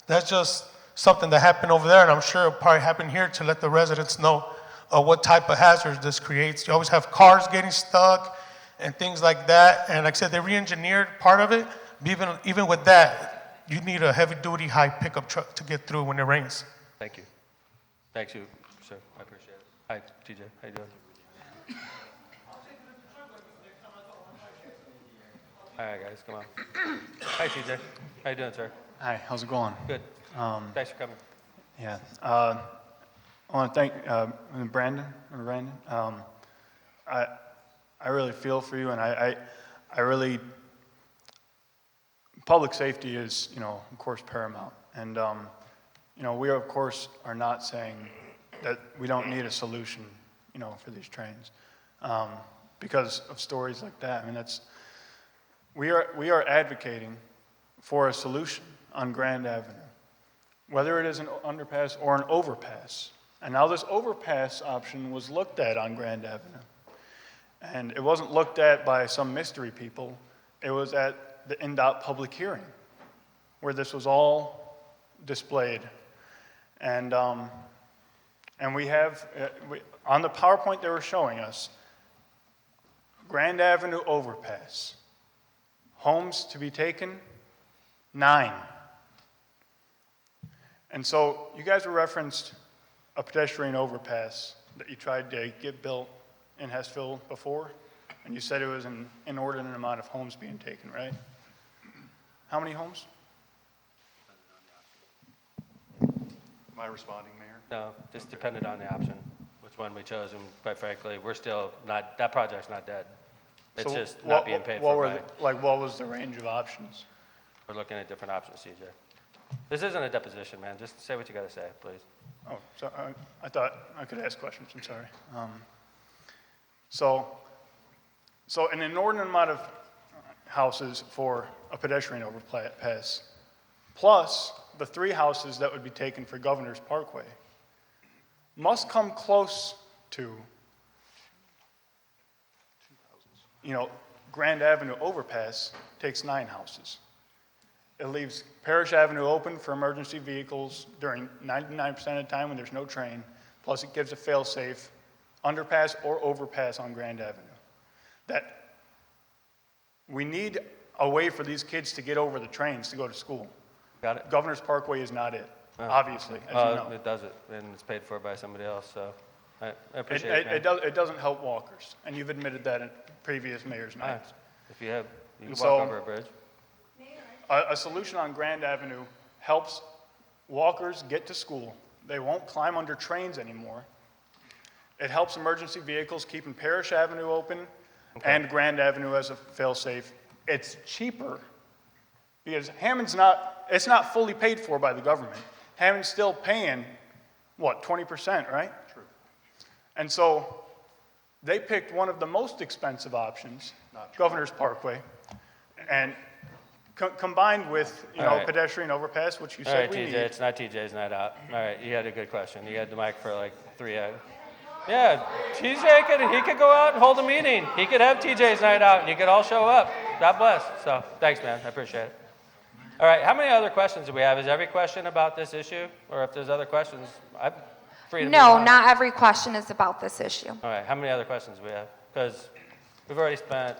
That's just something that happened over there, and I'm sure it'll probably happen here to let the residents know what type of hazards this creates. You always have cars getting stuck and things like that. And like I said, they re-engineered part of it. But even with that, you need a heavy-duty, high pickup truck to get through when it rains. Thank you. Thank you, sir. I appreciate it. Hi, TJ. How you doing? All right, guys, come on. Hi, TJ. How you doing, sir? Hi, how's it going? Good. Thanks for coming. Yeah, I want to thank Brandon. I really feel for you, and I really, public safety is, of course, paramount. And, we, of course, are not saying that we don't need a solution, for these trains because of stories like that. I mean, we are advocating for a solution on Grand Avenue, whether it is an underpass or an overpass. And now this overpass option was looked at on Grand Avenue. And it wasn't looked at by some mystery people. It was at the NDOT public hearing where this was all displayed. And we have, on the PowerPoint they were showing us, Grand Avenue overpass. Homes to be taken, 9. And so you guys referenced a pedestrian overpass that you tried to get built in Hessville before, and you said it was an inordinate amount of homes being taken, right? How many homes? Am I responding, Mayor? No, just depended on the option, which one we chose, and quite frankly, we're still not, that project's not dead. It's So just what- not being paid what for were by, the- Like, what was the range of options? we're looking at different options, CJ. This isn't a deposition, man, just say what you gotta say, please. Oh, so I thought I could ask questions, I'm sorry. So an inordinate amount of houses for a pedestrian overpass, plus the 3 houses that would be taken for Governor's Parkway, must come close to, Grand Avenue overpass takes 9 houses. It leaves Parrish Avenue open for emergency vehicles during 99% of the time when there's no train, plus it gives a fail-safe underpass or overpass on Grand Avenue. That we need a way for these kids to get over the trains to go to school. Got it? Governor's Parkway is not it, Oh. obviously, as you know. It does it, and it's paid for by somebody else, so I appreciate it, It doesn't help walkers, and you've admitted that in previous mayor's All right. nights. If you have, you can And walk so- over a bridge. A solution on Grand Avenue helps walkers get to school. They won't climb under trains anymore. It helps emergency vehicles, keeping Parrish Avenue open and Grand Avenue as a fail-safe. It's cheaper because it's not fully paid for by the government. Hammond's still paying, 20%, right? True. And so they picked one of the most expensive options, Governor's Parkway, and combined with, All right. pedestrian overpass, which you All said right, we TJ, need. it's not TJ's night out. All right, you had a good question. You had the mic for like 3 hours. Yeah, TJ he could go out and hold a meeting. He could have TJ's night out, and you could all show up. God bless. So, thanks, man. I appreciate it. All right, how many other questions do we have? Is every question about this issue? Or if there's other questions, I'm free to move No, on. not every question is about this issue. All right, how many other questions do we have? Because we've already spent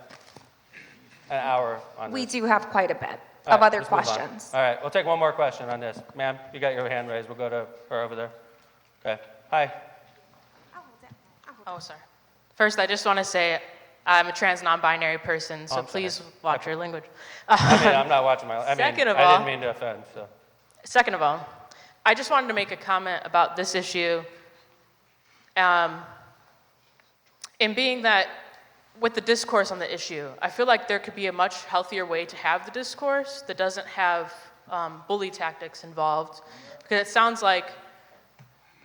an hour on We this. do have quite a bit All of right, other let's move on. questions. All right, we'll take one more question on this. Ma'am, you got your hand raised. We'll go to her over there. Okay. Hi. Oh, sorry. First, I just want to say I'm a trans non-binary person, so I'm sorry. please watch your language. I mean, I'm not watching my. Second of I all- didn't mean to offend. So. Second of all, I just wanted to make a comment about this issue. In being that with the discourse on the issue, I feel like there could be a much healthier way to have the discourse that doesn't have bully tactics involved. Because it sounds like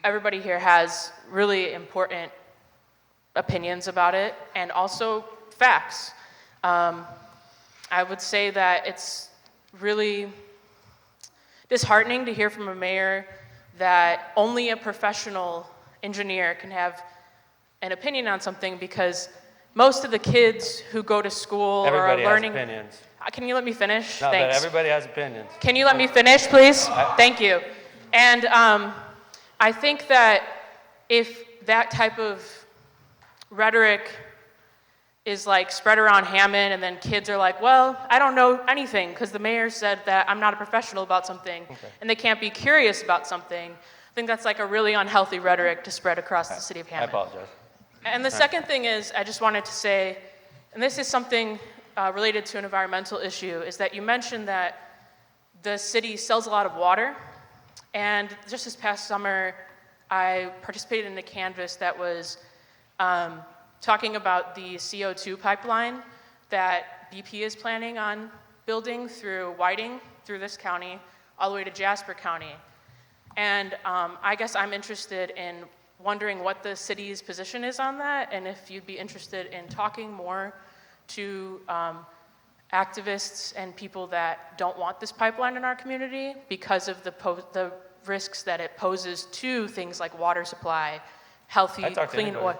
everybody here has really important opinions about it and also facts. I would say that it's really disheartening to hear from a mayor that only a professional engineer can have an opinion on something, because most of the kids who go to school Everybody or are learning. has opinions. Can you let me finish? No, Thanks. but everybody has opinions. Can you let me finish, please? Thank you. And I think that if that type of rhetoric is like spread around Hammond, and then kids are like, well, I don't know anything because the mayor said that I'm not a professional about something, and they can't be curious about something, I think that's like a really unhealthy rhetoric to spread across the city of I Hammond. apologize. And the second thing is, I just wanted to say, and this is something related to an environmental issue, is that you mentioned that the city sells a lot of water. And just this past summer, I participated in a canvas that was talking about the CO2 pipeline that BP is planning on building through Whiting, through this county, all the way to Jasper County. And I guess I'm interested in wondering what the city's position is on that, and if you'd be interested in talking more to activists and people that don't want this pipeline in our community because of the risks that it poses to things like water supply, healthy, I'd talk to clean anybody. oil.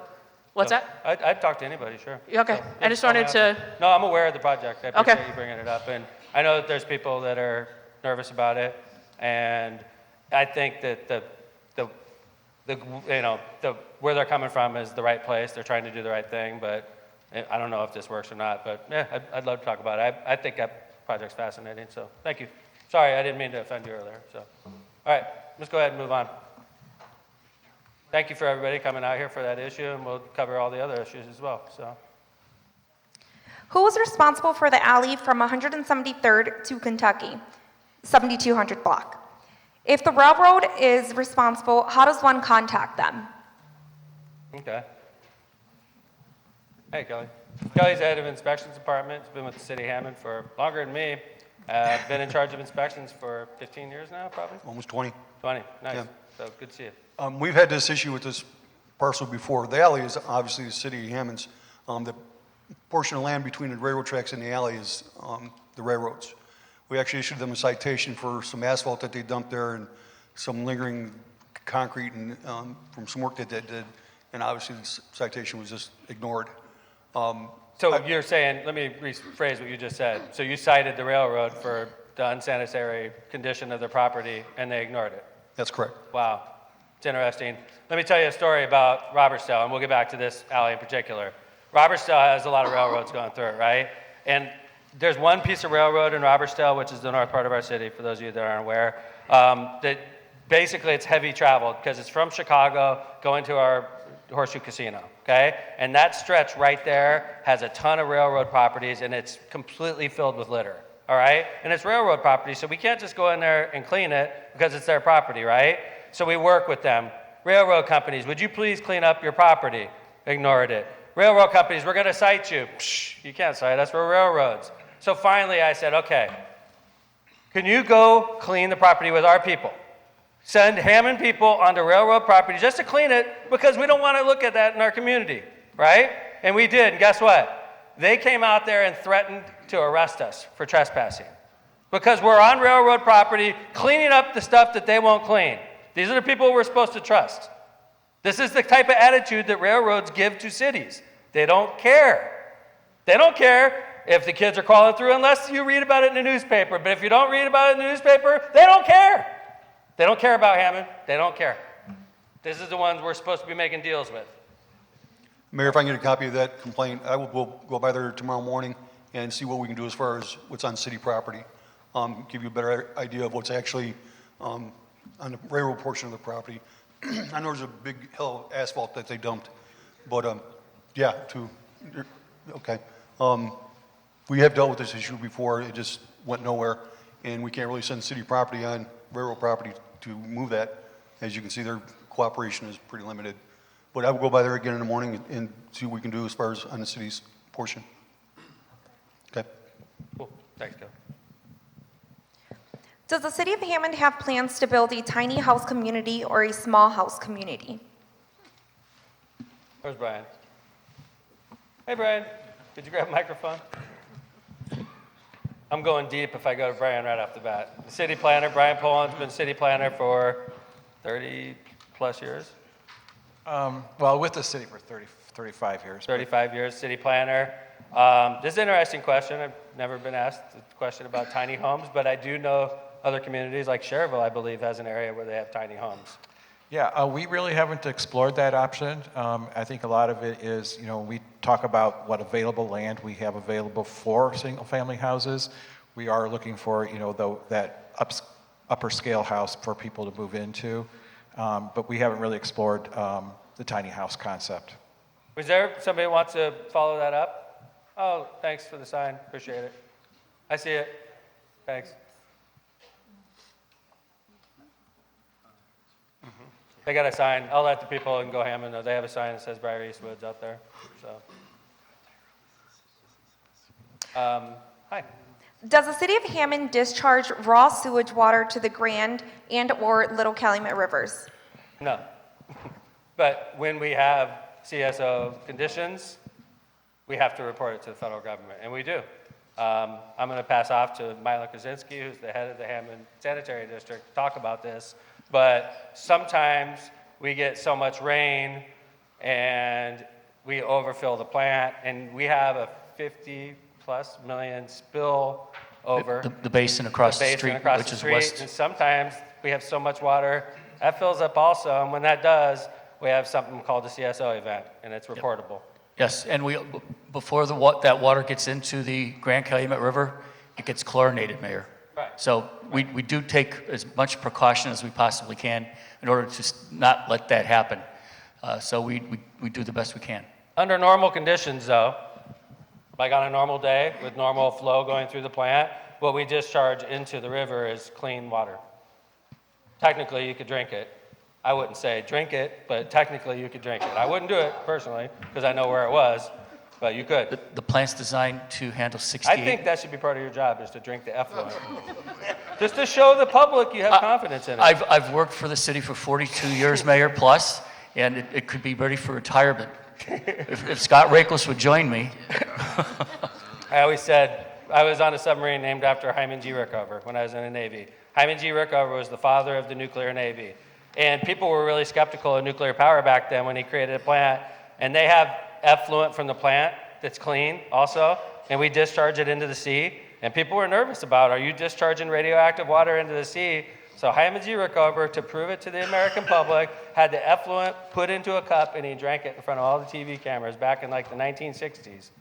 What's So, that? I'd talk to anybody, sure. Okay, So, I just call me wanted after. to. No, I'm aware of the project. I appreciate Okay. you bringing it up. And I know that there's people that are nervous about it. And I think that where they're coming from is the right place. They're trying to do the right thing. But I don't know if this works or not. But yeah, I'd love to talk about it. I think that project's fascinating. So thank you. Sorry, I didn't mean to offend you earlier. So, all right, let's go ahead and move on. Thank you for everybody coming out here for that issue, and we'll cover all the other issues as well. So, Who was responsible for the alley from 173rd to Kentucky, 7200 block? If the railroad is responsible, how does one contact them? Okay. Hey, Kelly. Kelly's head of inspections department. He's been with the city of Hammond for longer than me. Been in charge of inspections for 15 years now, probably? Almost 20. 20, nice. Yeah. So good to see you. We've had this issue with this parcel before. The alley is obviously the city of Hammond's. The portion of land between the railroad tracks and the alley is the railroads. We actually issued them a citation for some asphalt that they dumped there and some lingering concrete and from some work that they did, and obviously the citation was just ignored. So you're saying, let me rephrase what you just said. So you cited the railroad for the unsanitary condition of their property, and they ignored it? That's correct. Wow, it's interesting. Let me tell you a story about Robertsdale, and we'll get back to this alley in particular. Robertsdale has a lot of railroads going through it, right? And there's one piece of railroad in Robertsdale, which is the north part of our city, for those of you that aren't aware, that basically it's heavy traveled because it's from Chicago going to our Horseshoe Casino, okay? And that stretch right there has a ton of railroad properties, and it's completely filled with litter, all right? And it's railroad property, so we can't just go in there and clean it because it's their property, right? So we work with them. Railroad companies, would you please clean up your property? Ignored it. Railroad companies, we're going to cite you. Psh, you can't cite us, we're railroads. So finally I said, okay, can you go clean the property with our people? Send Hammond people onto railroad property just to clean it because we don't want to look at that in our community, right? And we did, and guess what? They came out there and threatened to arrest us for trespassing because we're on railroad property cleaning up the stuff that they won't clean. These are the people we're supposed to trust. This is the type of attitude that railroads give to cities. They don't care. They don't care if the kids are crawling through unless you read about it in the newspaper. But if you don't read about it in the newspaper, they don't care. They don't care about Hammond. They don't care. This is the ones we're supposed to be making deals with. Mayor, if I can get a copy of that complaint, I will go by there tomorrow morning and see what we can do as far as what's on city property. Give you a better idea of what's actually on the railroad portion of the property. I know there's a big hill of asphalt that they dumped, but okay. We have dealt with this issue before. It just went nowhere, and we can't really send city property on railroad property to move that. As you can see, their cooperation is pretty limited. But I will go by there again in the morning and see what we can do as far as on the city's portion. Okay. Cool. Thanks, Joe. Does the city of Hammond have plans to build a tiny house community or a small house community? Where's Brian? Hey, Brian. Could you grab a microphone? I'm going deep if I go to Brian right off the bat. The city planner, Brian Poland's been city planner for 30 plus years. Well, with the city for 35 years. 35 years, city planner. This is an interesting question. I've never been asked a question about tiny homes, but I do know other communities like Cherville, I believe, has an area where they have tiny homes. Yeah, we really haven't explored that option. I think a lot of it is, we talk about what available land we have available for single-family houses. We are looking for, that upper scale house for people to move into, but we haven't really explored the tiny house concept. Was there somebody who wants to follow that up? Oh, thanks for the sign. Appreciate it. I see it. Thanks. They got a sign. I'll let the people in Go Hammond know. They have a sign that says Briar Eastwoods out there. So, hi. Does the city of Hammond discharge raw sewage water to the Grand and/or Little Calumet rivers? No. But when we have CSO conditions, we have to report it to the federal government, and we do. I'm going to pass off to Mila Krasinski, who's the head of the Hammond Sanitary District, to talk about this. But sometimes we get so much rain and we overfill the plant, and we have a 50-plus million spill over the basin across the street, which is west. And sometimes we have so much water that fills up also, and when that does, we have something called a CSO event, and it's reportable. Yes, and before that water gets into the Grand Calumet River, it gets chlorinated, Mayor. Right. So we do take as much precaution as we possibly can in order to not let that happen. So we do the best we can. Under normal conditions, though, like on a normal day with normal flow going through the plant, what we discharge into the river is clean water. technically you could drink it. I wouldn't say drink it, but technically you could drink it. I wouldn't do it personally, because I know where it was, but you could. The plant's designed to handle 68. I think that should be part of your job, is to drink the effluent. Just to show the public you have confidence in it. I've worked for the city for 42 years, Mayor, plus, and it could be ready for retirement. If Scott Rakos would join me. I always said, I was on a submarine named after Hyman G. Rickover when I was in the Navy. Hyman G. Rickover was the father of the nuclear Navy. And people were really skeptical of nuclear power back then when he created a plant. And they have effluent from the plant that's clean also, and we discharge it into the sea. And people were nervous about, are you discharging radioactive water into the sea? So Hyman G. Rickover, to prove it to the American public, had the effluent put into a cup, and he drank it in front of all the TV cameras back in like the 1960s.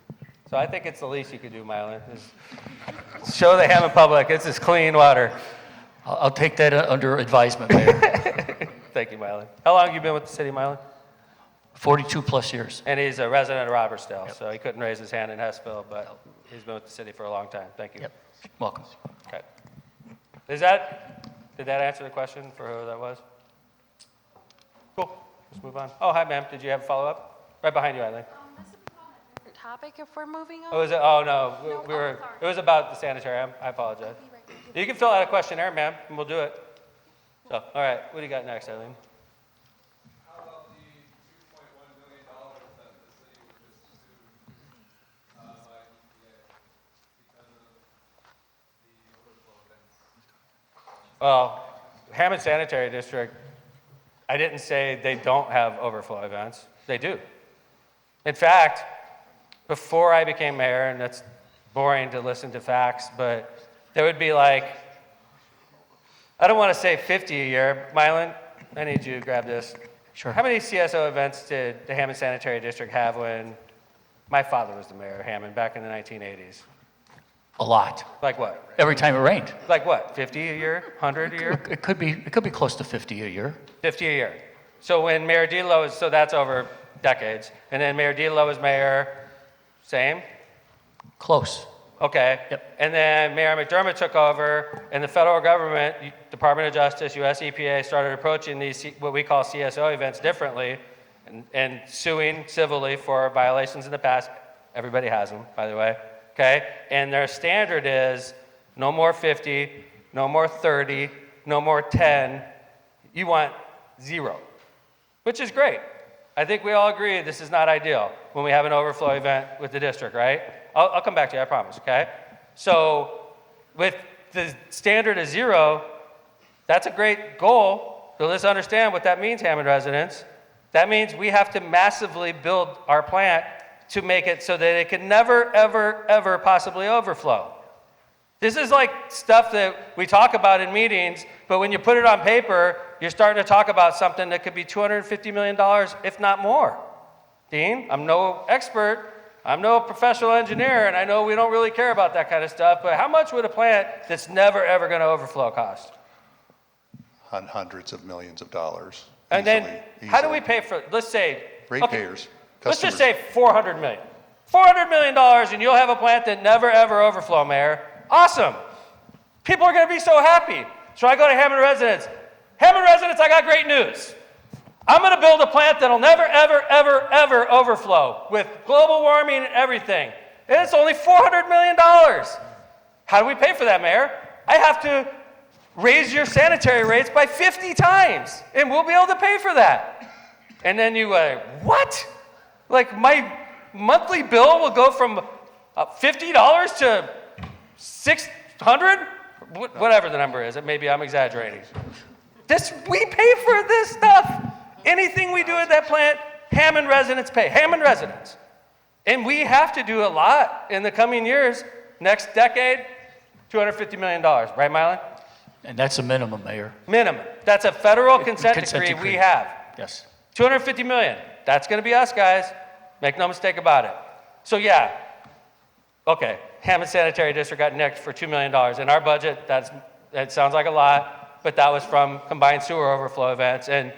So I think it's the least you could do, Mylan, is show the Hammond public it's just clean water. I'll take that under advisement, Mayor. Thank you, Mylan. How long have you been with the city, Mylan? 42 plus years. And he's a resident of Robertsdale, so he couldn't raise his hand in Hessville, but he's been with the city for a long time. Thank you. Yep. Welcome. Okay. Did that answer the question for who that was? Cool. Let's move on. Oh, hi, ma'am. Did you have a follow-up? Right behind you, Eileen. Topic if we're moving on? Oh, is it? Oh, no. It was about the sanitarium. I apologize. You can fill out a questionnaire, ma'am, and we'll do it. So, all right. What do you got next, Eileen? Well, Hammond Sanitary District, I didn't say they don't have overflow events. They do. In fact, before I became mayor, and that's boring to listen to facts, but there would be like, I don't want to say 50 a year. Mylan, I need you to grab this. Sure. How many CSO events did the Hammond Sanitary District have when my father was the mayor of Hammond back in the 1980s? A lot. Like what? Every time it rained. Like what, 50 a year, 100 a year? It could be close to 50 a year. 50 a year. So when Mayor Delo was, so that's over decades, and then Mayor Delo was mayor, same? Close. Okay. Yep. And then Mayor McDermott took over, and the federal government, Department of Justice, US EPA, started approaching these, what we call CSO events differently, and suing civilly for violations in the past. Everybody has them, by the way. Okay? And their standard is no more 50, no more 30, no more 10. You want 0, which is great. I think we all agree this is not ideal when we have an overflow event with the district, right? I'll come back to you, I promise, okay? So with the standard of 0, that's a great goal. So let's understand what that means, Hammond residents. That means we have to massively build our plant to make it so that it can never, ever, ever possibly overflow. This is like stuff that we talk about in meetings, but when you put it on paper, you're starting to talk about something that could be $250 million, if not more. Dean, I'm no expert, I'm no professional engineer, and I know we don't really care about that kind of stuff, but how much would a plant that's never, ever going to overflow cost? Hundreds of millions of dollars. And then, how do we pay for, let's say, ratepayers. Let's just say $400 million. $400 million, and you'll have a plant that never, ever overflow, Mayor. Awesome. People are going to be so happy. So I go to Hammond residents. Hammond residents, I got great news. I'm going to build a plant that'll never, ever, ever, ever overflow with global warming and everything. And it's only $400 million. How do we pay for that, Mayor? I have to raise your sanitary rates by 50 times, and we'll be able to pay for that. And then you go, what? Like my monthly bill will go from $50 to $600? Whatever the number is. Maybe I'm exaggerating. We pay for this stuff. Anything we do at that plant, Hammond residents pay. Hammond residents. And we have to do a lot in the coming years. Next decade, $250 million. Right, Mylan? And that's a minimum, Mayor. Minimum. That's a federal consent decree we have. Yes. $250 million. That's going to be us, guys. Make no mistake about it. So yeah, okay, Hammond Sanitary District got nicked for $2 million. In our budget, that sounds like a lot, but that was from combined sewer overflow events, and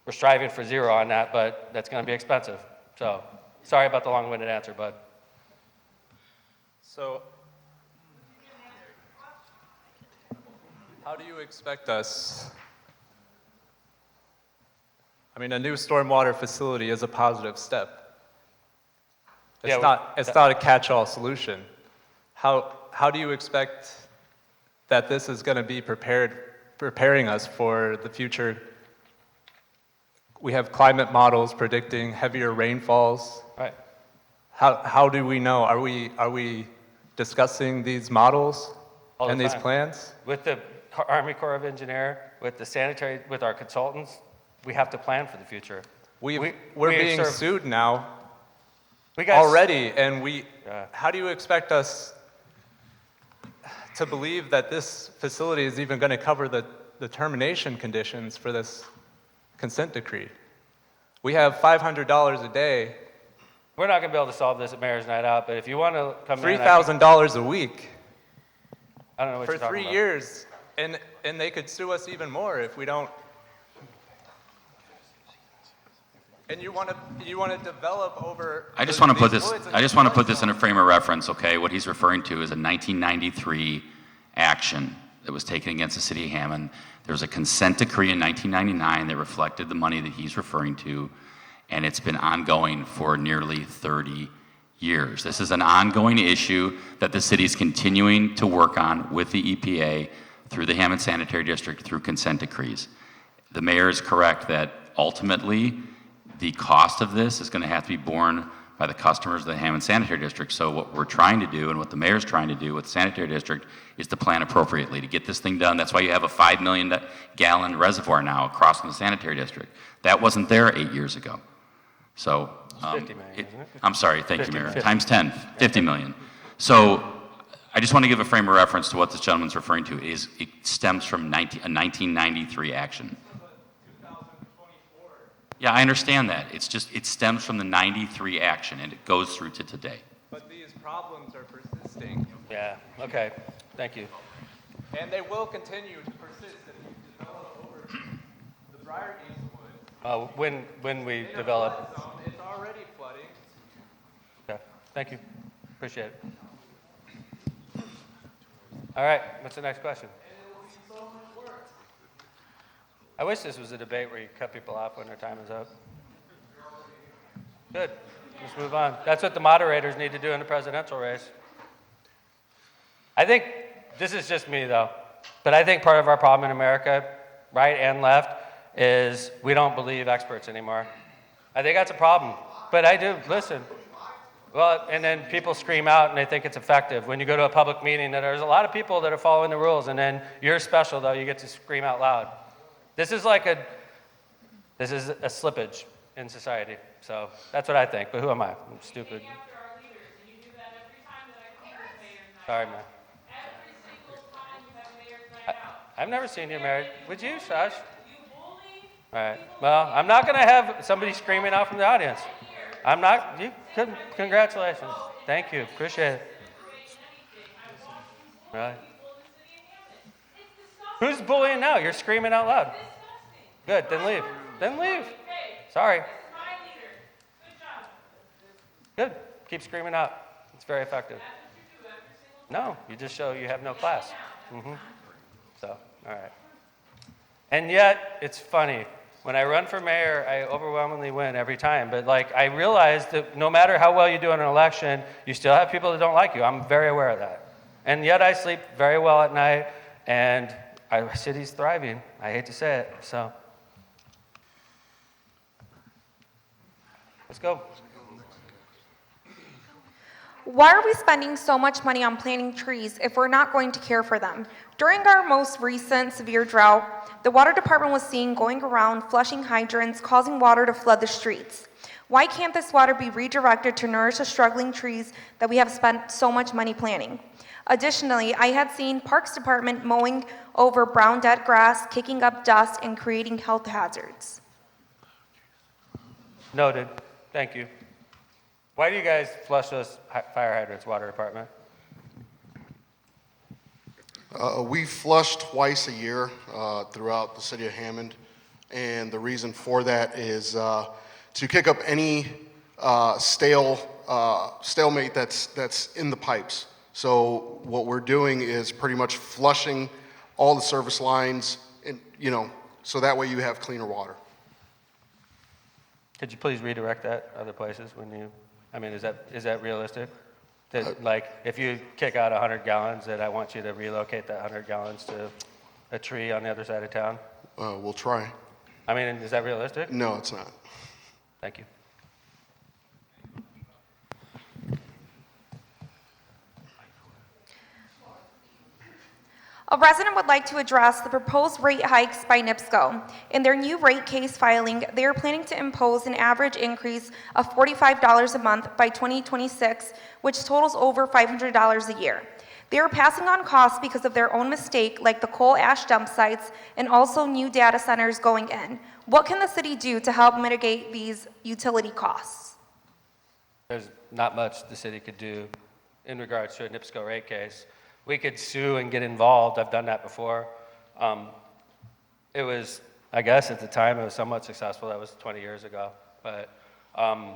we're striving for 0 on that, but that's going to be expensive. So sorry about the long-winded answer, bud. So, How do you expect us? I mean, a new stormwater facility is a positive step. It's not a catch-all solution. How do you expect that this is going to be preparing us for the future? We have climate models predicting heavier rainfalls. Right. How do we know? Are we discussing these models All the and these time. plans? With the Army Corps of Engineer, with the sanitary, with our consultants, we have to plan for the future. We're we being serve- sued now We got already, and how do you expect us to believe that this facility is even going to cover the termination conditions for this consent decree? We have $500 a day, We're not going to be able to solve this at Mayor's Night Out, but if you want to come in, $3,000 a week I don't know what for you're talking 3 about. years, and they could sue us even more if we don't. And you want to develop over. I just want to put these this. woods and I just want to put this in a frame of reference. Okay, what he's referring to is a 1993 action that was taken against the city of Hammond. There was a consent decree in 1999 that reflected the money that he's referring to, and it's been ongoing for nearly 30 years. This is an ongoing issue that the city is continuing to work on with the EPA through the Hammond Sanitary District through consent decrees. The mayor is correct that ultimately the cost of this is going to have to be borne by the customers of the Hammond Sanitary District. So what we're trying to do and what the mayor's trying to do with the Sanitary District is to plan appropriately to get this thing done. That's why you have a 5 million gallon reservoir now across from the Sanitary District. That wasn't there 8 years ago. So, 50 million, isn't it? I'm sorry, thank 50, you, Mayor. 50. Times 10, 50 million. So I just want to give a frame of reference to what this gentleman's referring to. It stems from a 1993 action. Yeah, I understand that. It's just, it stems from the 93 action and it goes through to today. But these problems are persisting. Yeah, okay, thank you. And they will continue to persist if you develop over the Briar Eastwood. When we develop. Flood zone, it's already flooding. Okay, thank you. Appreciate it. All right, what's the next question? I wish this was a debate where you cut people off when their time is up. Good, let's move on. That's what the moderators need to do in the presidential race. I think, this is just me though, but I think part of our problem in America, right and left, is we don't believe experts anymore. I think that's a problem, but I do, listen. Well, and then people scream out and they think it's effective. When you go to a public meeting, there's a lot of people that are following the rules, and then you're special though, you get to scream out loud. This is a slippage in society, so that's what I think, but who am I? I'm stupid. Sorry, man. I've never seen you married. Would you, Sash? All right. Well, I'm not going to have somebody screaming out from the audience. I'm not. Congratulations. Thank you. Appreciate it. Really? Who's bullying now? You're screaming out loud. Good. Then leave. Then leave. Sorry. Good. Keep screaming out. It's very effective. No, you just show you have no class. So, all right. And yet, it's funny. When I run for mayor, I overwhelmingly win every time. But like, I realize that no matter how well you do in an election, you still have people that don't like you. I'm very aware of that. And yet, I sleep very well at night, and our city's thriving. I hate to say it. So, let's go. Why are we spending so much money on planting trees if we're not going to care for them? During our most recent severe drought, the water department was seen going around flushing hydrants, causing water to flood the streets. Why can't this water be redirected to nourish the struggling trees that we have spent so much money planting? Additionally, I had seen Parks Department mowing over brown dead grass, kicking up dust, and creating health hazards. Noted. Thank you. Why do you guys flush those fire hydrants, water department? We flush twice a year throughout the city of Hammond, and the reason for that is to kick up any stalemate that's in the pipes. So what we're doing is pretty much flushing all the service lines, and, you know, so that way you have cleaner water. Could you please redirect that other places when you, I mean, is that realistic? That, like, if you kick out 100 gallons, that I want you to relocate that 100 gallons to a tree on the other side of town? We'll try. I mean, is that realistic? No, it's not. Thank you. A resident would like to address the proposed rate hikes by NIPSCO. In their new rate case filing, they are planning to impose an average increase of $45 a month by 2026, which totals over $500 a year. They are passing on costs because of their own mistake, like the coal ash dump sites and also new data centers going in. What can the city do to help mitigate these utility costs? There's not much the city could do in regards to a NIPSCO rate case. We could sue and get involved. I've done that before. It was, I guess at the time, it was somewhat successful. That was 20 years ago. But I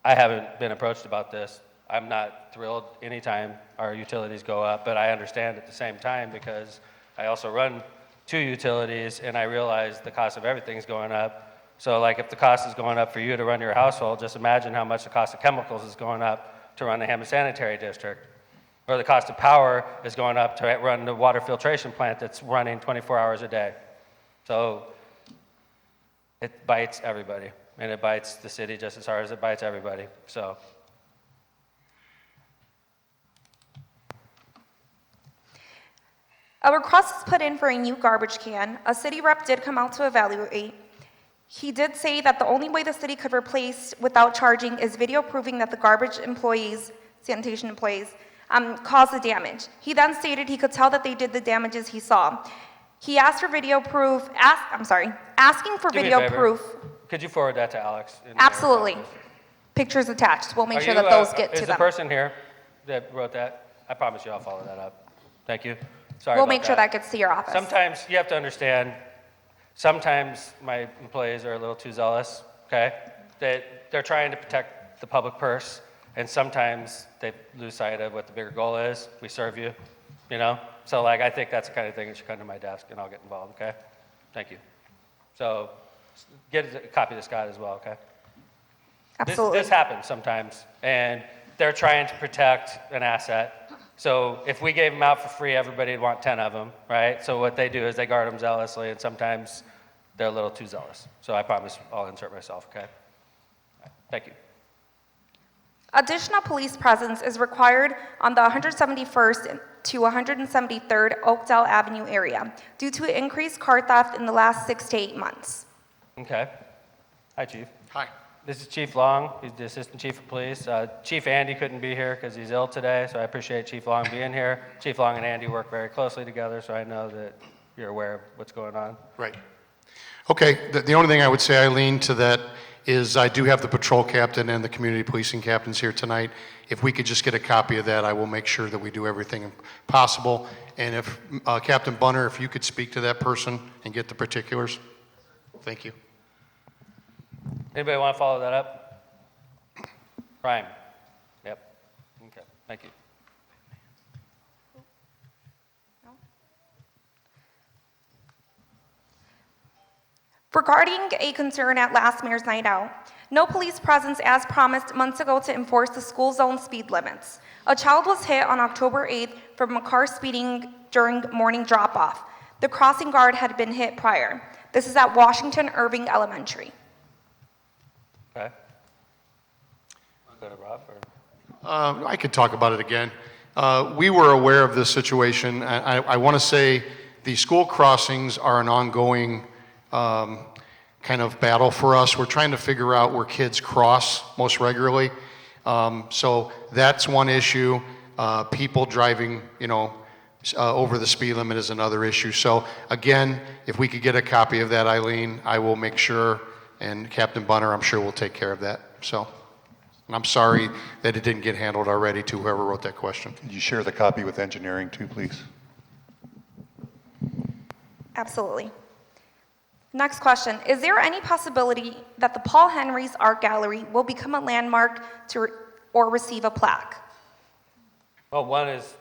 haven't been approached about this. I'm not thrilled anytime our utilities go up, but I understand at the same time because I also run 2 utilities and I realize the cost of everything is going up. So like if the cost is going up for you to run your household, just imagine how much the cost of chemicals is going up to run the Hammond Sanitary District. Or the cost of power is going up to run the water filtration plant that's running 24 hours a day. So it bites everybody, and it bites the city just as hard as it bites everybody. So a request is put in for a new garbage can. A city rep did come out to evaluate. He did say that the only way the city could replace without charging is video proving that the garbage employees, sanitation employees, caused the damage. He then stated he could tell that they did the damages he saw. He asked for video proof, asking for do me a video favor. proof. Could you forward that to Alex? Absolutely. Pictures attached. We'll make Are sure you, that those get is to the them. person here that wrote that? I promise you I'll follow that up. Thank you. Sorry We'll about make sure that gets to your office. Sometimes you have to understand, sometimes my employees are a little too zealous, okay? They're trying to protect the public purse, and sometimes they lose sight of what the bigger goal is. We serve you, you know? So like, I think that's the kind of thing that should come to my desk and I'll get involved, okay? Thank you. So get a copy to Scott as well, okay? Absolutely. This happens sometimes, and they're trying to protect an asset. So if we gave them out for free, everybody would want 10 of them, right? So what they do is they guard them zealously, and sometimes they're a little too zealous. So I promise I'll insert myself, okay? Thank you. Additional police presence is required on the 171st to 173rd Oakdale Avenue area due to increased car theft in the last 6 to 8 months. Okay. Hi, Chief. Hi. This is Chief Long. He's the Assistant Chief of Police. Chief Andy couldn't be here because he's ill today, so I appreciate Chief Long being here. Chief Long and Andy work very closely together, so I know that you're aware of what's going on. Right. Okay, the only thing I would say, Eileen, to that is I do have the patrol captain and the community policing captains here tonight. If we could just get a copy of that, I will make sure that we do everything possible. And if, Captain Bunner, if you could speak to that person and get the particulars. Thank you. Anybody want to follow that up? Prime. Yep. Okay, thank you. Regarding a concern at last mayor's night out, no police presence as promised months ago to enforce the school zone speed limits. A child was hit on October 8th from a car speeding during morning drop-off. The crossing guard had been hit prior. This is at Washington Irving Elementary. Okay. Go to Rob, or? I could talk about it again. We were aware of this situation. I want to say the school crossings are an ongoing kind of battle for us. We're trying to figure out where kids cross most regularly. So that's one issue. People driving, over the speed limit is another issue. So again, if we could get a copy of that, Eileen, I will make sure, and Captain Bunner, I'm sure will take care of that. So, and I'm sorry that it didn't get handled already to whoever wrote that question. Could you share the copy with engineering too, please? Absolutely. Next question. Is there any possibility that the Paul Henry's Art Gallery will become a landmark or receive a plaque? Well, one is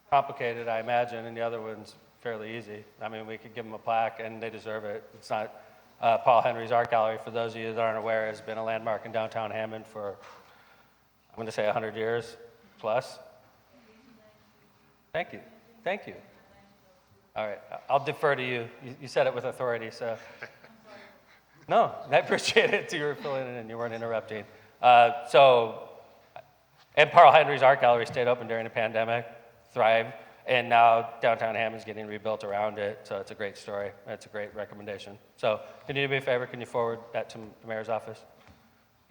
complicated, I imagine, and the other one's fairly easy. I mean, we could give them a plaque, and they deserve it. It's not, Paul Henry's Art Gallery, for those of you that aren't aware, has been a landmark in downtown Hammond for, I'm going to say 100 years plus. Thank you. Thank you. All right, I'll defer to you. You said it with authority, so. No, I appreciate it. You were filling it in. You weren't interrupting. And Paul Henry's Art Gallery stayed open during the pandemic, thrived, and now downtown Hammond's getting rebuilt around it, so it's a great story. It's a great recommendation. So can you do me a favor? Can you forward that to the mayor's office?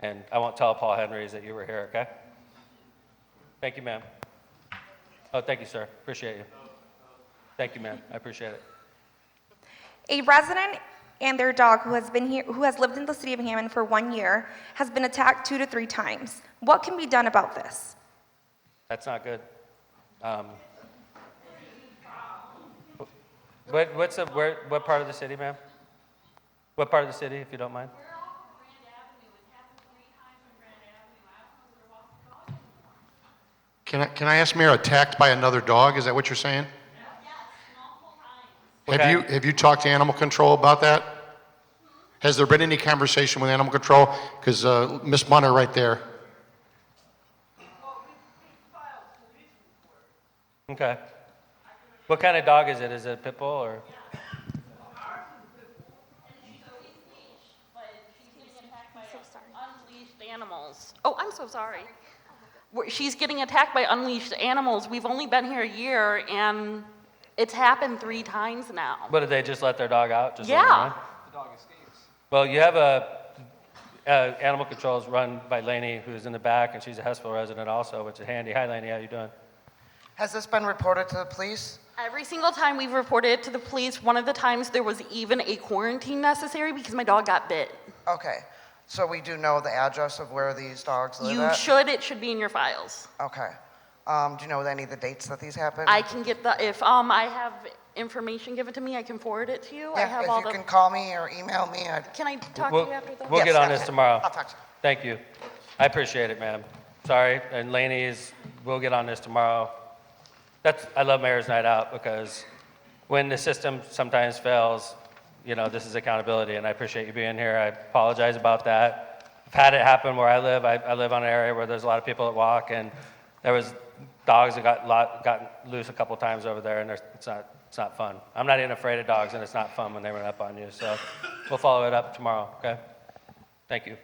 And I won't tell Paul Henry's that you were here, okay? Thank you, ma'am. Oh, thank you, sir. Appreciate you. Thank you, ma'am. I appreciate it. A resident and their dog who has lived in the city of Hammond for 1 year has been attacked 2 to 3 times. What can be done about this? That's not good. What part of the city, ma'am? What part of the city, if you don't mind? Can I ask, Mayor, attacked by another dog? Is that what you're saying? Okay. Have you talked to animal control about that? Has there been any conversation with animal control? Because Miss Bunner right there. Okay. What kind of dog is it? Is it a pit bull or? Unleashed animals. Oh, I'm so sorry. She's getting attacked by unleashed animals. We've only been here a year, and it's happened 3 times now. What, did they just let their dog out? Just let it Yeah. run? Well, you have animal control is run by Lainey, who's in the back, and she's a Hessville resident also, which is handy. Hi, Lainey. How you doing? Has this been reported to the police? Every single time we've reported it to the police, one of the times there was even a quarantine necessary because my dog got bit. Okay, so we do know the address of where these dogs live You at? should. It should be in your files. Okay. Do you know any of the dates that these happened? I can get if I have information given to me, I can forward it to you. I Yeah, have if all you the. can call me or email me. Can I talk We'll, to you after the? we'll get on this tomorrow. I'll talk to you. Thank you. I appreciate it, ma'am. Sorry, and we'll get on this tomorrow. I love Mayor's Night Out because when the system sometimes fails, this is accountability, and I appreciate you being here. I apologize about that. I've had it happen where I live. I live on an area where there's a lot of people that walk, and there was dogs that got loose a couple times over there, and it's not fun. I'm not even afraid of dogs, and it's not fun when they run up on you. So we'll follow it up tomorrow, okay? Thank you.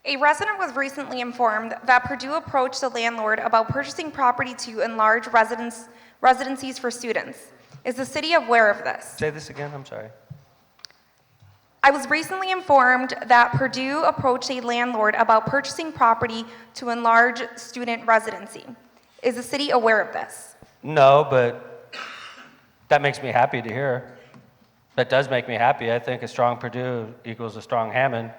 A resident was recently informed that Purdue approached the landlord about purchasing property to enlarge residencies for students. Is the city aware of this? Say this again, I'm sorry. I was recently informed that Purdue approached a landlord about purchasing property to enlarge student residency. Is the city aware of this? No, but that makes me happy to hear. That does make me happy. I think a strong Purdue equals a strong Hammond.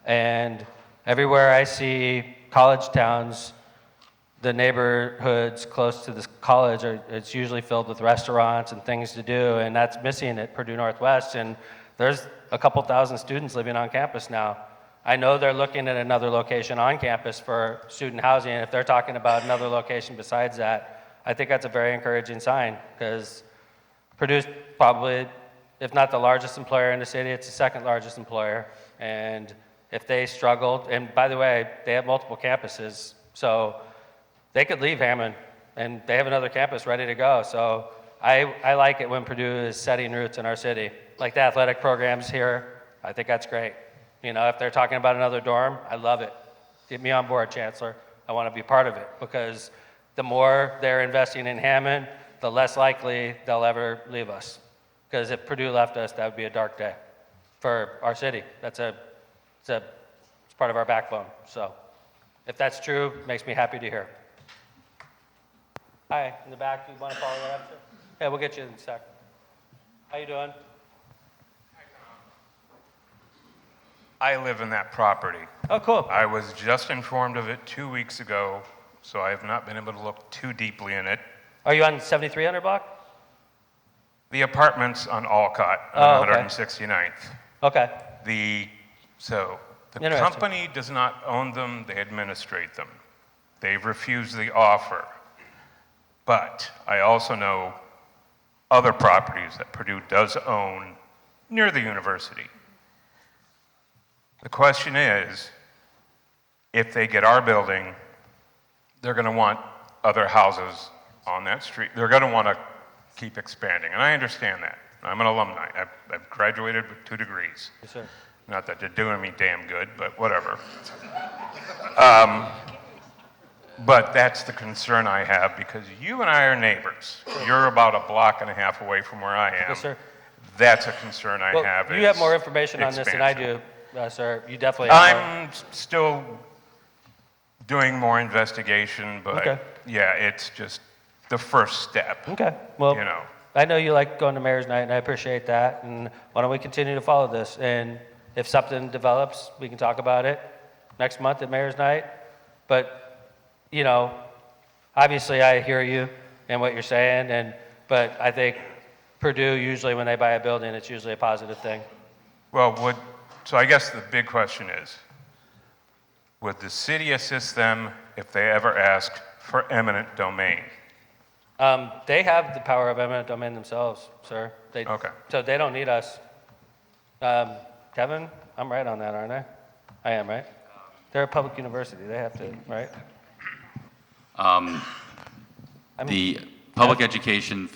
And everywhere I see college towns, the neighborhoods close to this college, it's usually filled with restaurants and things to do, and that's missing at Purdue Northwest. And there's a couple thousand students living on campus now. I know they're looking at another location on campus for student housing, and if they're talking about another location besides that, I think that's a very encouraging sign, because Purdue's probably, if not the largest employer in the city, it's the second largest employer. And if they struggled, and by the way, they have multiple campuses, so they could leave Hammond, and they have another campus ready to go. So I like it when Purdue is setting roots in our city. Like the athletic programs here, I think that's great. If they're talking about another dorm, I love it. Get me on board, Chancellor. I want to be part of it, because the more they're investing in Hammond, the less likely they'll ever leave us. Because if Purdue left us, that would be a dark day for our city. It's part of our backbone. So if that's true, it makes me happy to hear. Hi, in the back, you want to follow that up, sir? Yeah, we'll get you in a sec. How you doing? I live in that property. Oh, cool. I was just informed of it 2 weeks ago, so I have not been able to look too deeply in it. Are you on 7300 block? The apartments on Alcott, Oh, on okay. 169th. Okay. The Interesting. company does not own them, they administrate them. They've refused the offer. But I also know other properties that Purdue does own near the university. The question is, if they get our building, they're going to want other houses on that street. They're going to want to keep expanding, and I understand that. I'm an alumni. I've graduated with 2 degrees. Yes, sir. Not that they're doing me damn good, but whatever. But that's the concern I have, because you and I are neighbors. You're about a block and a half away from where I am. Yes, sir. That's a concern I Well, have. you have more information on this than I expansion. do, sir. You definitely have more. I'm still doing more investigation, but Okay. yeah, it's just the first step. Okay. Well, you know. I know you like going to mayor's night, and I appreciate that. And why don't we continue to follow this? And if something develops, we can talk about it next month at mayor's night. But, you know, obviously I hear you and what you're saying, but I think Purdue, usually when they buy a building, it's usually a positive thing. Well, so I guess the big question is, would the city assist them if they ever ask for eminent domain? They have the power of eminent domain themselves, sir. Okay. So they don't need us. Kevin, I'm right on that, aren't I? I am, right? They're a public university. They have to, right? The public education,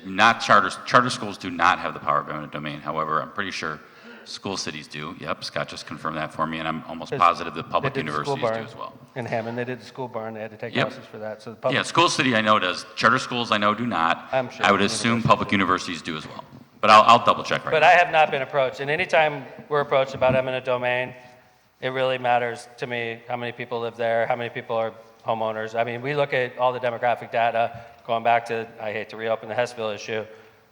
not charter schools do not have the power of eminent domain. However, I'm pretty sure school cities do. Yep, Scott just confirmed that for me, and I'm almost positive that public They did the school universities do barn as well. In Hammond, they did the school barn. They had to take Yep. losses for that. So the public, Yeah, school city I know does. Charter schools I know do not. I'm sure I would assume public universities do as well. But I'll double check right But now. I have not been approached. And anytime we're approached about eminent domain, it really matters to me how many people live there, how many people are homeowners. I mean, we look at all the demographic data, going back to, I hate to reopen the Hessville issue.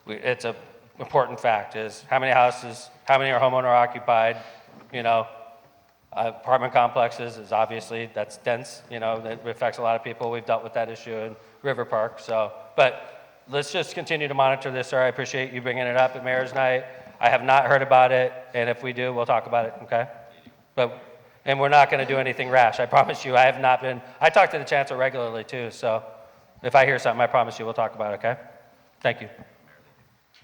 It's an important fact is how many houses, how many are homeowner occupied, you know. Apartment complexes is obviously, that's dense, you know, that affects a lot of people. We've dealt with that issue in River Park, so. But let's just continue to monitor this, sir. I appreciate you bringing it up at Mayor's Night. I have not heard about it, and if we do, we'll talk about it, okay? And we're not going to do anything rash, I promise you. I have not been, I talk to the chancellor regularly too, so if I hear something, I promise you we'll talk about it, okay? Thank you.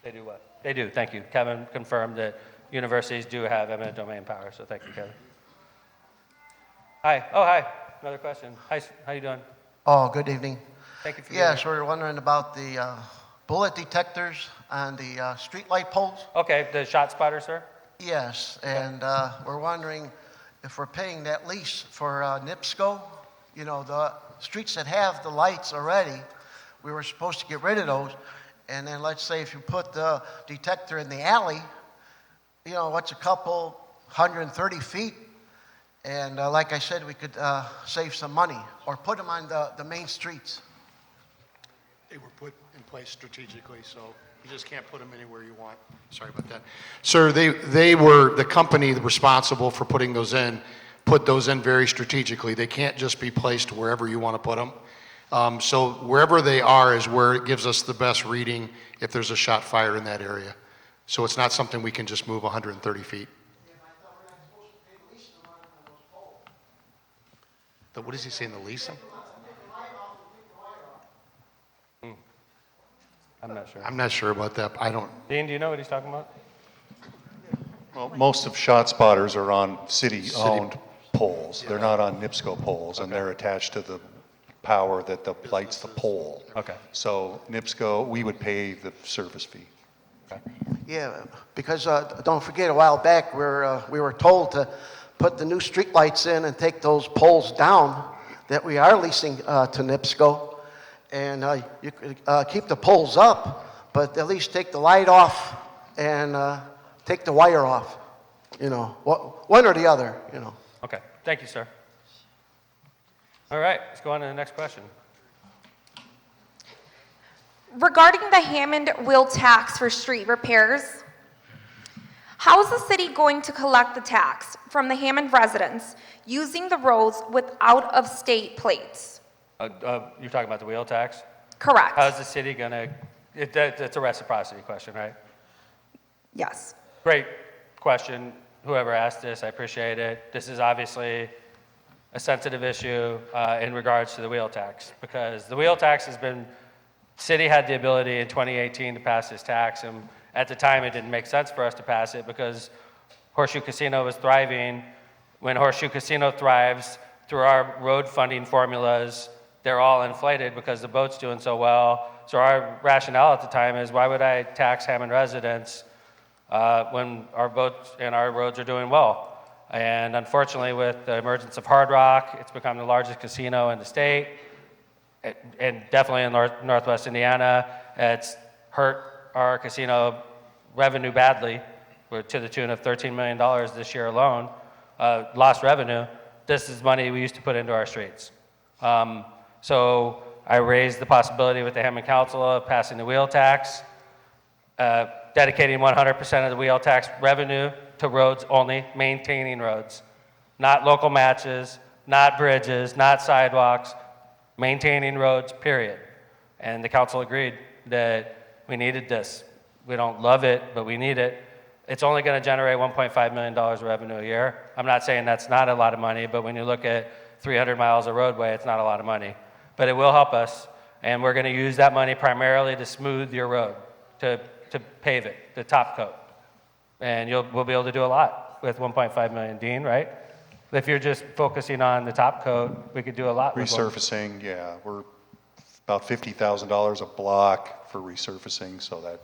They do what? They do, thank you. Kevin confirmed that universities do have eminent domain power, so thank you, Kevin. Hi, hi, another question. Hi, how you doing? Oh, good evening. Thank you for Yes, we were wondering about the bullet detectors on the street light poles. Okay, the shot spotter, sir? Yes, and we're wondering if we're paying that lease for NIPSCO, you know, the streets that have the lights already, we were supposed to get rid of those. And then let's say if you put the detector in the alley, you know, what's a couple 130 feet? And like I said, we could save some money or put them on the main streets. They were put in place strategically, so you just can't put them anywhere you want. Sorry about that. Sir, they were the company responsible for putting those in, put those in very strategically. They can't just be placed wherever you want to put them. So wherever they are is where it gives us the best reading if there's a shot fired in that area. So it's not something we can just move 130 feet. What is he saying, the lease them? I'm not sure. I'm not sure about that. I don't. Dean, do you know what he's talking about? Well, most of shot spotters are on city-owned poles. They're not on NIPSCO poles, and they're attached to the power that lights the pole. Okay. So NIPSCO, we would pay the service fee. Yeah, because don't forget, a while back, we were told to put the new street lights in and take those poles down that we are leasing to NIPSCO. And you could keep the poles up, but at least take the light off and take the wire off. You know, one or the other, you know. Okay, thank you, sir. All right, let's go on to the next question. Regarding the Hammond wheel tax for street repairs, how is the city going to collect the tax from the Hammond residents using the roads with out-of-state plates? You're talking about the wheel tax? Correct. How's the city going to, it's a reciprocity question, right? Yes. Great question. Whoever asked this, I appreciate it. This is obviously a sensitive issue in regards to the wheel tax, because the wheel tax has been city had the ability in 2018 to pass this tax, and at the time it didn't make sense for us to pass it because Horseshoe Casino was thriving. When Horseshoe Casino thrives, through our road funding formulas, they're all inflated because the boat's doing so well. So our rationale at the time is, why would I tax Hammond residents when our boats and our roads are doing well? And unfortunately, with the emergence of Hard Rock, it's become the largest casino in the state, and definitely in Northwest Indiana. It's hurt our casino revenue badly. We're to the tune of $13 million this year alone, lost revenue. This is money we used to put into our streets. So I raised the possibility with the Hammond Council of passing the wheel tax, dedicating 100% of the wheel tax revenue to roads only, maintaining roads, not local matches, not bridges, not sidewalks, maintaining roads, period. And the council agreed that we needed this. We don't love it, but we need it. It's only going to generate $1.5 million of revenue a year. I'm not saying that's not a lot of money, but when you look at 300 miles of roadway, it's not a lot of money. But it will help us, and we're going to use that money primarily to smooth your road, to pave it, to top coat. And we'll be able to do a lot with 1.5 million, Dean, right? If you're just focusing on the top coat, we could do a lot with Resurfacing, yeah, we're about $50,000 a block for resurfacing, so that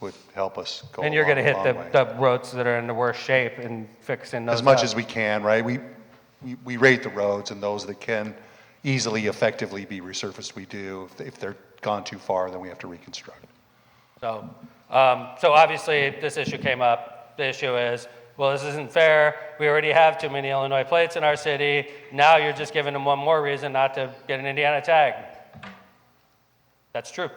would help us go and you're going to hit a long way. the roads that are in the worst shape and fixing those As much up. as we can, right? We rate the roads, and those that can easily, effectively be resurfaced, we do. If they're gone too far, then we have to reconstruct. So obviously this issue came up. The issue is, well, this isn't fair. We already have too many Illinois plates in our city. Now you're just giving them one more reason not to get an Indiana tag. That's true.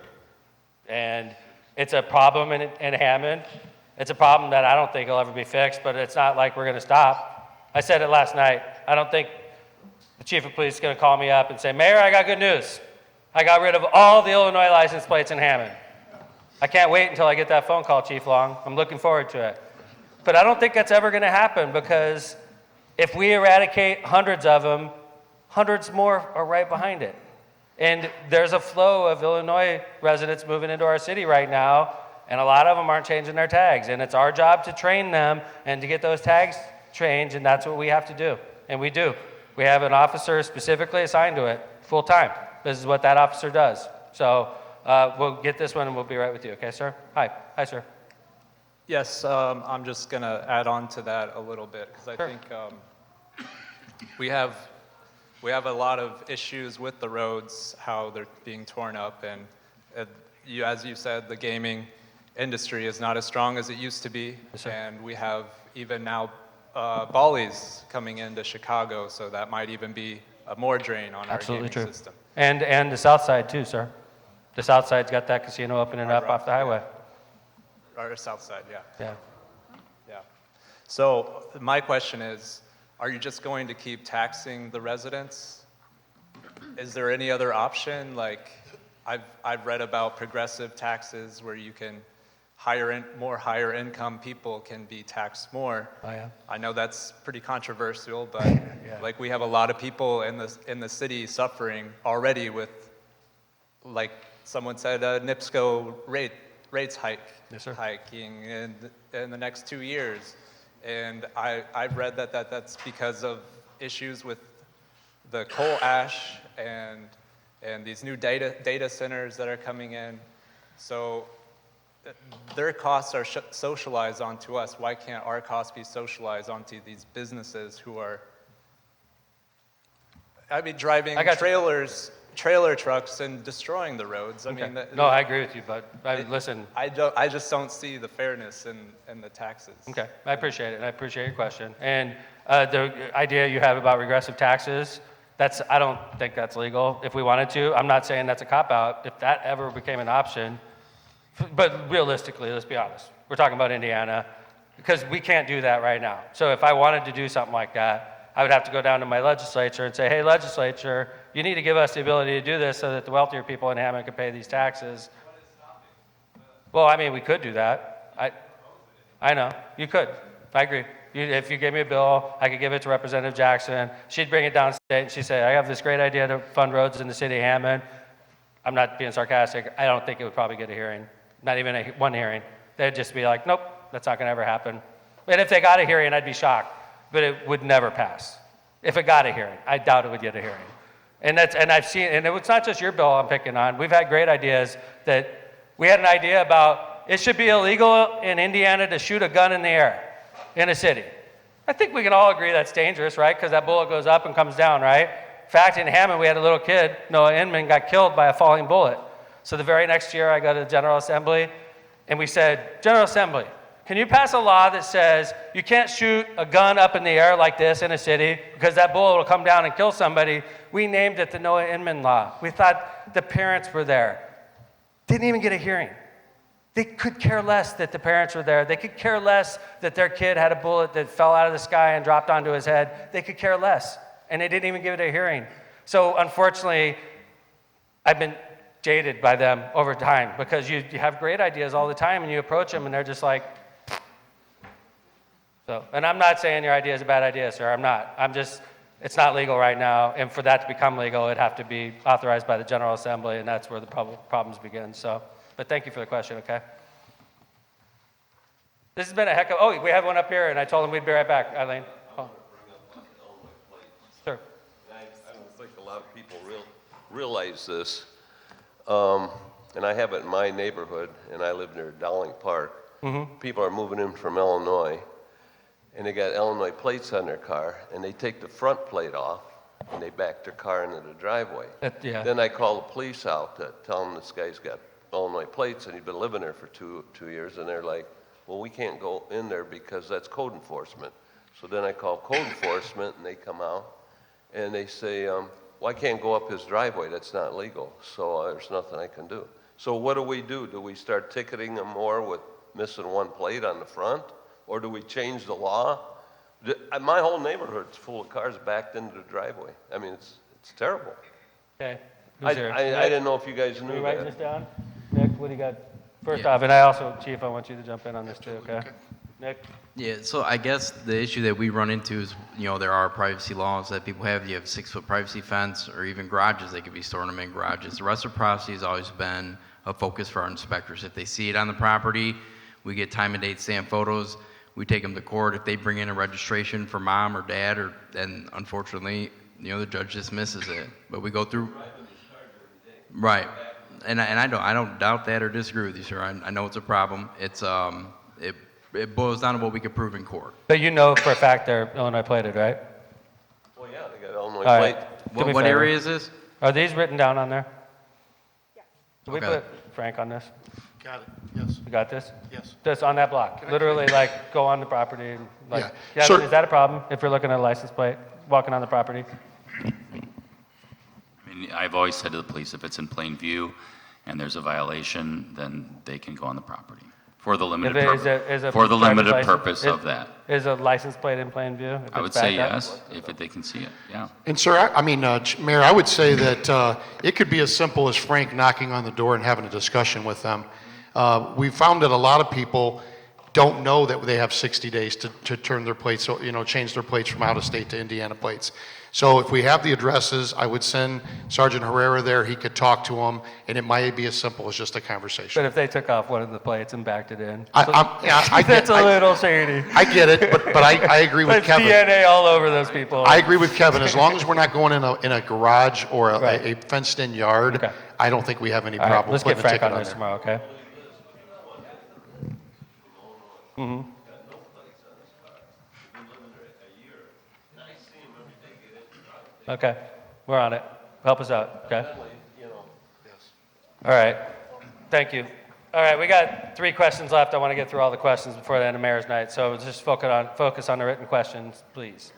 And it's a problem in Hammond. It's a problem that I don't think will ever be fixed, but it's not like we're going to stop. I said it last night. I don't think the chief of police is going to call me up and say, Mayor, I got good news. I got rid of all the Illinois license plates in Hammond. I can't wait until I get that phone call, Chief Long. I'm looking forward to it. But I don't think that's ever going to happen, because if we eradicate hundreds of them, hundreds more are right behind it. And there's a flow of Illinois residents moving into our city right now, and a lot of them aren't changing their tags. And it's our job to train them and to get those tags changed, and that's what we have to do. And we do. We have an officer specifically assigned to it, full time. This is what that officer does. So we'll get this one and we'll be right with you. Okay, sir? Hi, sir. Yes, I'm just going to add on to that a little bit, because I think we have a lot of issues with the roads, how they're being torn up, and as you said, the gaming industry is not as strong as it used to be, and we have even now Bally's coming into Chicago, so that might even be a more drain on our gaming system. And the south side too, sir. The south side's got that casino opening up off the highway. Our south side, yeah. Yeah. Yeah. So my question is, are you just going to keep taxing the residents? Is there any other option? Like, I've read about progressive taxes where you can more higher income people can be taxed more. Oh, yeah. I know that's pretty controversial, but like, we have a lot of people in the city suffering already with, like someone said, NIPSCO rates hiking in the next 2 years. And I've read that's because of issues with the coal ash and these new data centers that are coming in. So their costs are socialized onto us. Why can't our costs be socialized onto these businesses who are, driving trailer trucks and destroying the roads? I mean, no, I agree with you, but listen. I just don't see the fairness in the taxes. Okay, I appreciate it, and I appreciate your question. And the idea you have about regressive taxes, I don't think that's legal. If we wanted to, I'm not saying that's a cop-out. If that ever became an option, but realistically, let's be honest, we're talking about Indiana, because we can't do that right now. So if I wanted to do something like that, I would have to go down to my legislature and say, hey, legislature, you need to give us the ability to do this so that the wealthier people in Hammond can pay these taxes. Well, I mean, we could do that. I know, you could. I agree. If you gave me a bill, I could give it to Representative Jackson. She'd bring it downstate and she'd say, I have this great idea to fund roads in the city of Hammond. I'm not being sarcastic, I don't think it would probably get a hearing, not even one hearing. They'd just be like, nope, that's not going to ever happen. And if they got a hearing, I'd be shocked, but it would never pass. If it got a hearing, I doubt it would get a hearing. And I've seen, and it's not just your bill I'm picking on. We've had great ideas that we had an idea about it should be illegal in Indiana to shoot a gun in the air in a city. I think we can all agree that's dangerous, right? Because that bullet goes up and comes down, right? In fact, in Hammond, we had a little kid, Noah Inman, got killed by a falling bullet. So the very next year, I go to the General Assembly, and we said, General Assembly, can you pass a law that says you can't shoot a gun up in the air like this in a city because that bullet will come down and kill somebody? We named it the Noah Inman Law. We thought the parents were there. Didn't even get a hearing. They could care less that the parents were there. They could care less that their kid had a bullet that fell out of the sky and dropped onto his head. They could care less. And they didn't even give it a hearing. So unfortunately, I've been jaded by them over time because you have great ideas all the time and you approach them and they're just like, so. And I'm not saying your idea is a bad idea, sir. I'm not. I'm just, it's not legal right now. And for that to become legal, it'd have to be authorized by the General Assembly, and that's where the problems begin. So, but thank you for the question, okay? This has been a heck of, oh, we have one up here, and I told him we'd be right back, Eileen. Oh. Sure. I don't think a lot of people realize this. And I have it in my neighborhood, and I live near Dowling Park. Mm-hmm. People are moving in from Illinois, and they got Illinois plates on their car, and they take the front plate off, and they back their car into the driveway. Yeah. Then I call the police out to tell them this guy's got Illinois plates, and he's been living there for two years, and they're like, well, we can't go in there because that's code enforcement. So then I call code enforcement, and they come out, and they say, well, I can't go up his driveway. That's not legal, so there's nothing I can do. So what do? Do we start ticketing them more with missing one plate on the front? Or do we change the law? My whole neighborhood's full of cars backed into the driveway. I mean, it's terrible. Okay. I didn't know if you guys Are knew you that. writing this down? Nick, what do you got? First off, and I also, Chief, I want you to jump in on this too, okay? Nick? Yeah, so I guess the issue that we run into is, there are privacy laws that people have. You have 6-foot privacy fence or even garages. They could be storing them in garages. The reciprocity has always been a focus for our inspectors. If they see it on the property, we get time and date stamp photos. We take them to court. If they bring in a registration for mom or dad, then unfortunately, the judge dismisses it. But we go through. Right, and I don't doubt that or disagree with you, sir. I know it's a problem. It's it boils down to what we can prove in court. But you know for a fact they're Illinois plated, right? Well, yeah, they got Illinois All plate. right. What area is this? Are these written down on there? Yeah. Can we Okay. put Frank on this? Got it, yes. You got this? Yes. Just on that block, literally like go on the property and like, Yeah. Sir- is that a problem if you're looking at a license plate, walking on the property? I mean, I've always said to the police, if it's in plain view and there's a violation, then they can go on the property for the limited purpose of that. Is a license plate in plain view? if I would it's say backed up? yes, if they can see it, yeah. And sir, Mayor, I would say that it could be as simple as Frank knocking on the door and having a discussion with them. We found that a lot of people don't know that they have 60 days to turn their plates, change their plates from out of state to Indiana plates. So if we have the addresses, I would send Sergeant Herrera there. He could talk to them, and it might be as simple as just a conversation. But if they took off one of the plates and backed it in, that's a little shady. I get it, but I agree with There's Kevin. DNA all over those people. I agree with Kevin. As long as we're not going in a garage or a fenced-in yard, I don't think we have any All right, problem let's putting get a Frank ticket on on this there. tomorrow, okay? Mm-hmm. Okay, we're on it. Help us out, okay? All right, thank you. All right, we got 3 questions left. I want to get through all the questions before the end of Mayor's Night, so just focus on the written questions, please.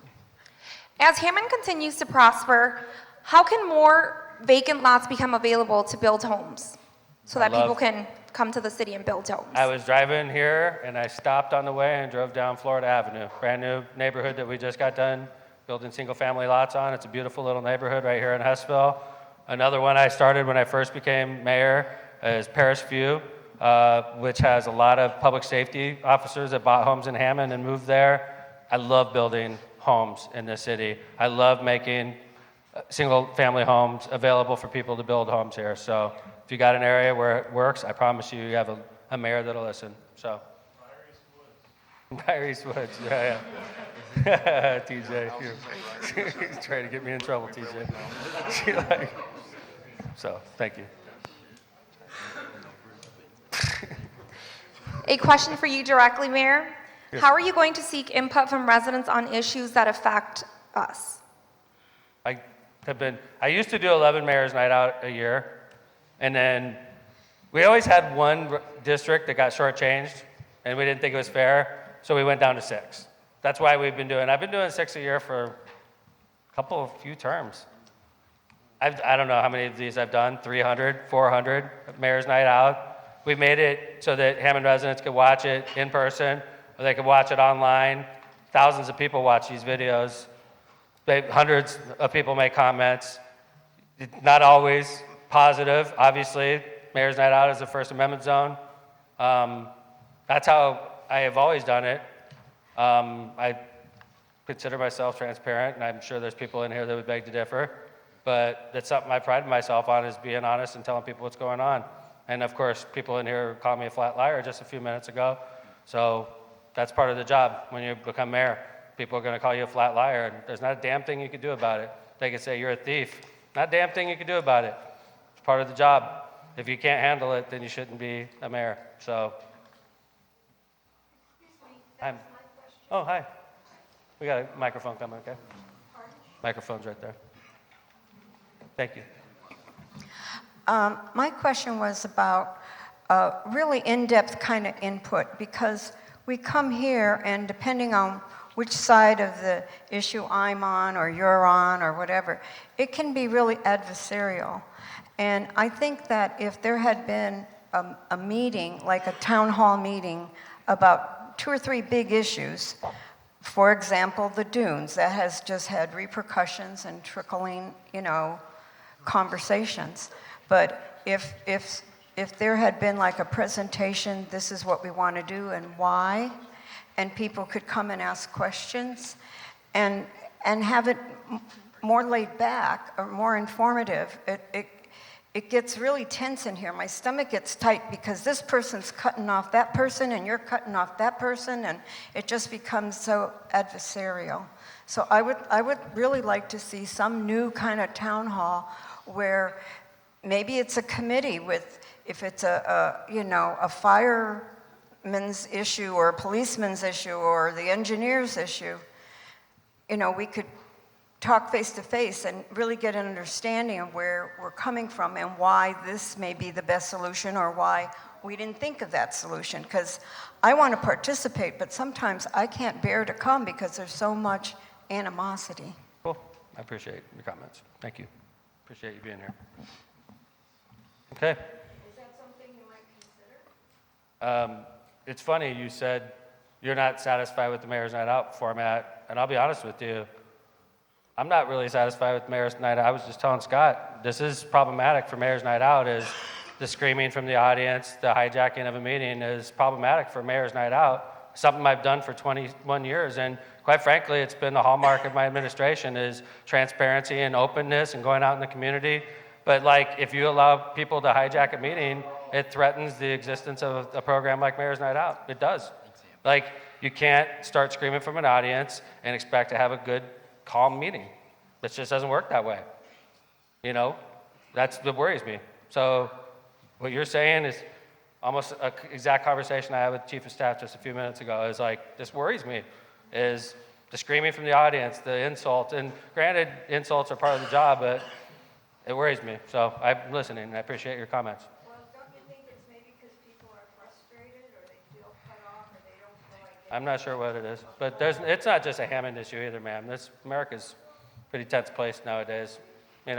As Hammond continues to prosper, how can more vacant lots become available to build homes so that people can come to the city and build homes? I was driving here, and I stopped on the way and drove down Florida Avenue, brand new neighborhood that we just got done building single-family lots on. It's a beautiful little neighborhood right here in Hessville. Another one I started when I first became mayor is Paris View, which has a lot of public safety officers that bought homes in Hammond and moved there. I love building homes in this city. I love making single-family homes available for people to build homes here. So if you got an area where it works, I promise you have a mayor that'll listen. So. By East Woods, yeah. TJ, you're trying to get me in trouble, TJ. So, thank you. A question for you directly, Mayor. How are you going to seek input from residents on issues that affect us? I used to do 11 Mayor's Night Out a year, and then we always had one district that got shortchanged, and we didn't think it was fair. So we went down to 6. That's why I've been doing 6 a year for a few terms. I don't know how many of these I've done, 300, 400 Mayor's Night Out. We made it so that Hammond residents could watch it in person, or they could watch it online. Thousands of people watch these videos. Hundreds of people make comments. Not always positive, obviously. Mayor's Night Out is a First Amendment zone. That's how I have always done it. I consider myself transparent, and I'm sure there's people in here that would beg to differ, but that's something I pride myself on, is being honest and telling people what's going on. And of course, people in here called me a flat liar just a few minutes ago, so that's part of the job. When you become mayor, people are going to call you a flat liar, and there's not a damn thing you can do about it. They can say you're a thief. Not a damn thing you can do about it. It's part of the job. If you can't handle it, then you shouldn't be a mayor. So. Oh, hi. We got a microphone coming, okay? Microphone's right there. Thank you. My question was about really in-depth kind of input, because we come here and depending on which side of the issue I'm on or you're on or whatever, it can be really adversarial. And I think that if there had been a meeting, like a town hall meeting about 2 or 3 big issues, for example, the dunes, that has just had repercussions and trickling, conversations. But if there had been like a presentation, this is what we want to do and why, and people could come and ask questions and have it more laid back or more informative, it gets really tense in here. My stomach gets tight because this person's cutting off that person and you're cutting off that person, and it just becomes so adversarial. So I would really like to see some new kind of town hall where maybe it's a committee with, if it's a fireman's issue or a policeman's issue or the engineer's issue, we could talk face to face and really get an understanding of where we're coming from and why this may be the best solution or why we didn't think of that solution. Because I want to participate, but sometimes I can't bear to come because there's so much animosity. Cool. I appreciate your comments. Thank you. Appreciate you being here. Okay. Is that something you might consider? It's funny, you said you're not satisfied with the Mayor's Night Out format, and I'll be honest with you, I'm not really satisfied with Mayor's Night Out. I was just telling Scott, this is problematic for Mayor's Night Out, is the screaming from the audience, the hijacking of a meeting is problematic for Mayor's Night Out. Something I've done for 21 years, and quite frankly, it's been the hallmark of my administration is transparency and openness and going out in the community. But if you allow people to hijack a meeting, it threatens the existence of a program like Mayor's Night Out. It does. You can't start screaming from an audience and expect to have a good, calm meeting. It just doesn't work that way. That's what worries me. So what you're saying is almost an exact conversation I had with Chief of Staff just a few minutes ago. Is this worries me, is the screaming from the audience, the insult, and granted, insults are part of the job, but it worries me. So I'm listening, and I appreciate your comments. Well, don't you think it's maybe because people are frustrated or they feel cut off or they don't feel like I'm not sure what it is, but it's not just a Hammond issue either, ma'am. America's a pretty tense place nowadays, So.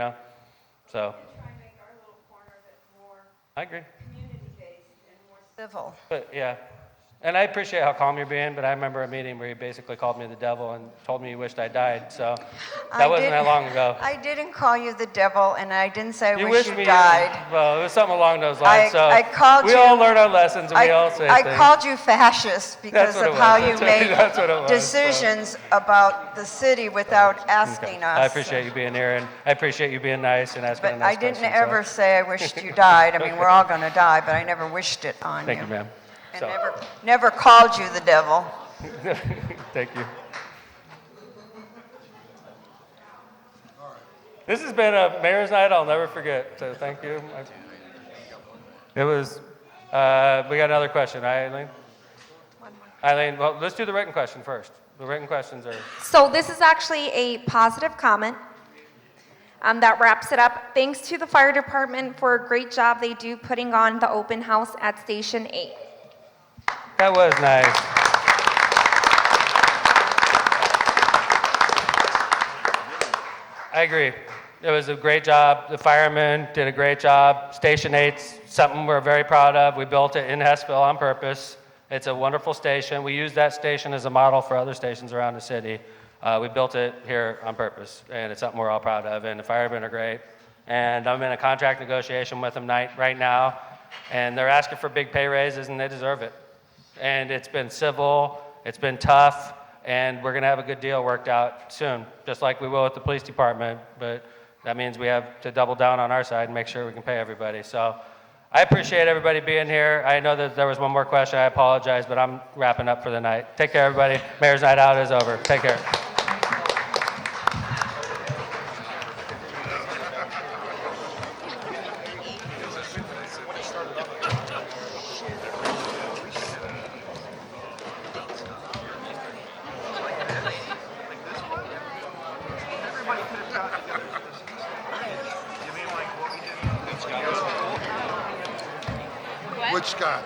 try and make our little corner of it more I agree. community-based and more civil? But yeah, And I appreciate how calm you're being, but I remember a meeting where you basically called me the devil and told me you wished I died. So that wasn't that long ago. I didn't call you the devil, and I didn't say I You wish wished you me died. well, it was something along those lines. I called we you. all learn our lessons, and we all say I things. called you fascist because what it of how was. you That's made that's what it was. decisions about the city without asking us. I appreciate you being here, and I appreciate you being nice and asking a But nice I didn't question, so- ever say I wished you died. I mean, we're all going to die, but I never wished it on Thank you, ma'am. And So- never called you the devil. Thank you. This has been a mayor's night I'll never forget, so thank you. It was, we got another question, right, Eileen? Eileen, well, let's do the written question first. The written questions are, So this is actually a positive comment that wraps it up. Thanks to the fire department for a great job they do putting on the open house at Station 8. that was nice. I agree. It was a great job. The firemen did a great job. Station 8's something we're very proud of. We built it in Hessville on purpose. It's a wonderful station. We use that station as a model for other stations around the city. We built it here on purpose, and it's something we're all proud of. And the firemen are great. And I'm in a contract negotiation with them right now, and they're asking for big pay raises, and they deserve it. And it's been civil, it's been tough, and we're going to have a good deal worked out soon, just like we will with the police department. But that means we have to double down on our side and make sure we can pay everybody. So I appreciate everybody being here. I know that there was one more question. I apologize, but I'm wrapping up for the night. Take care, everybody. Mayor's Night Out is over. Take care. Which Scott?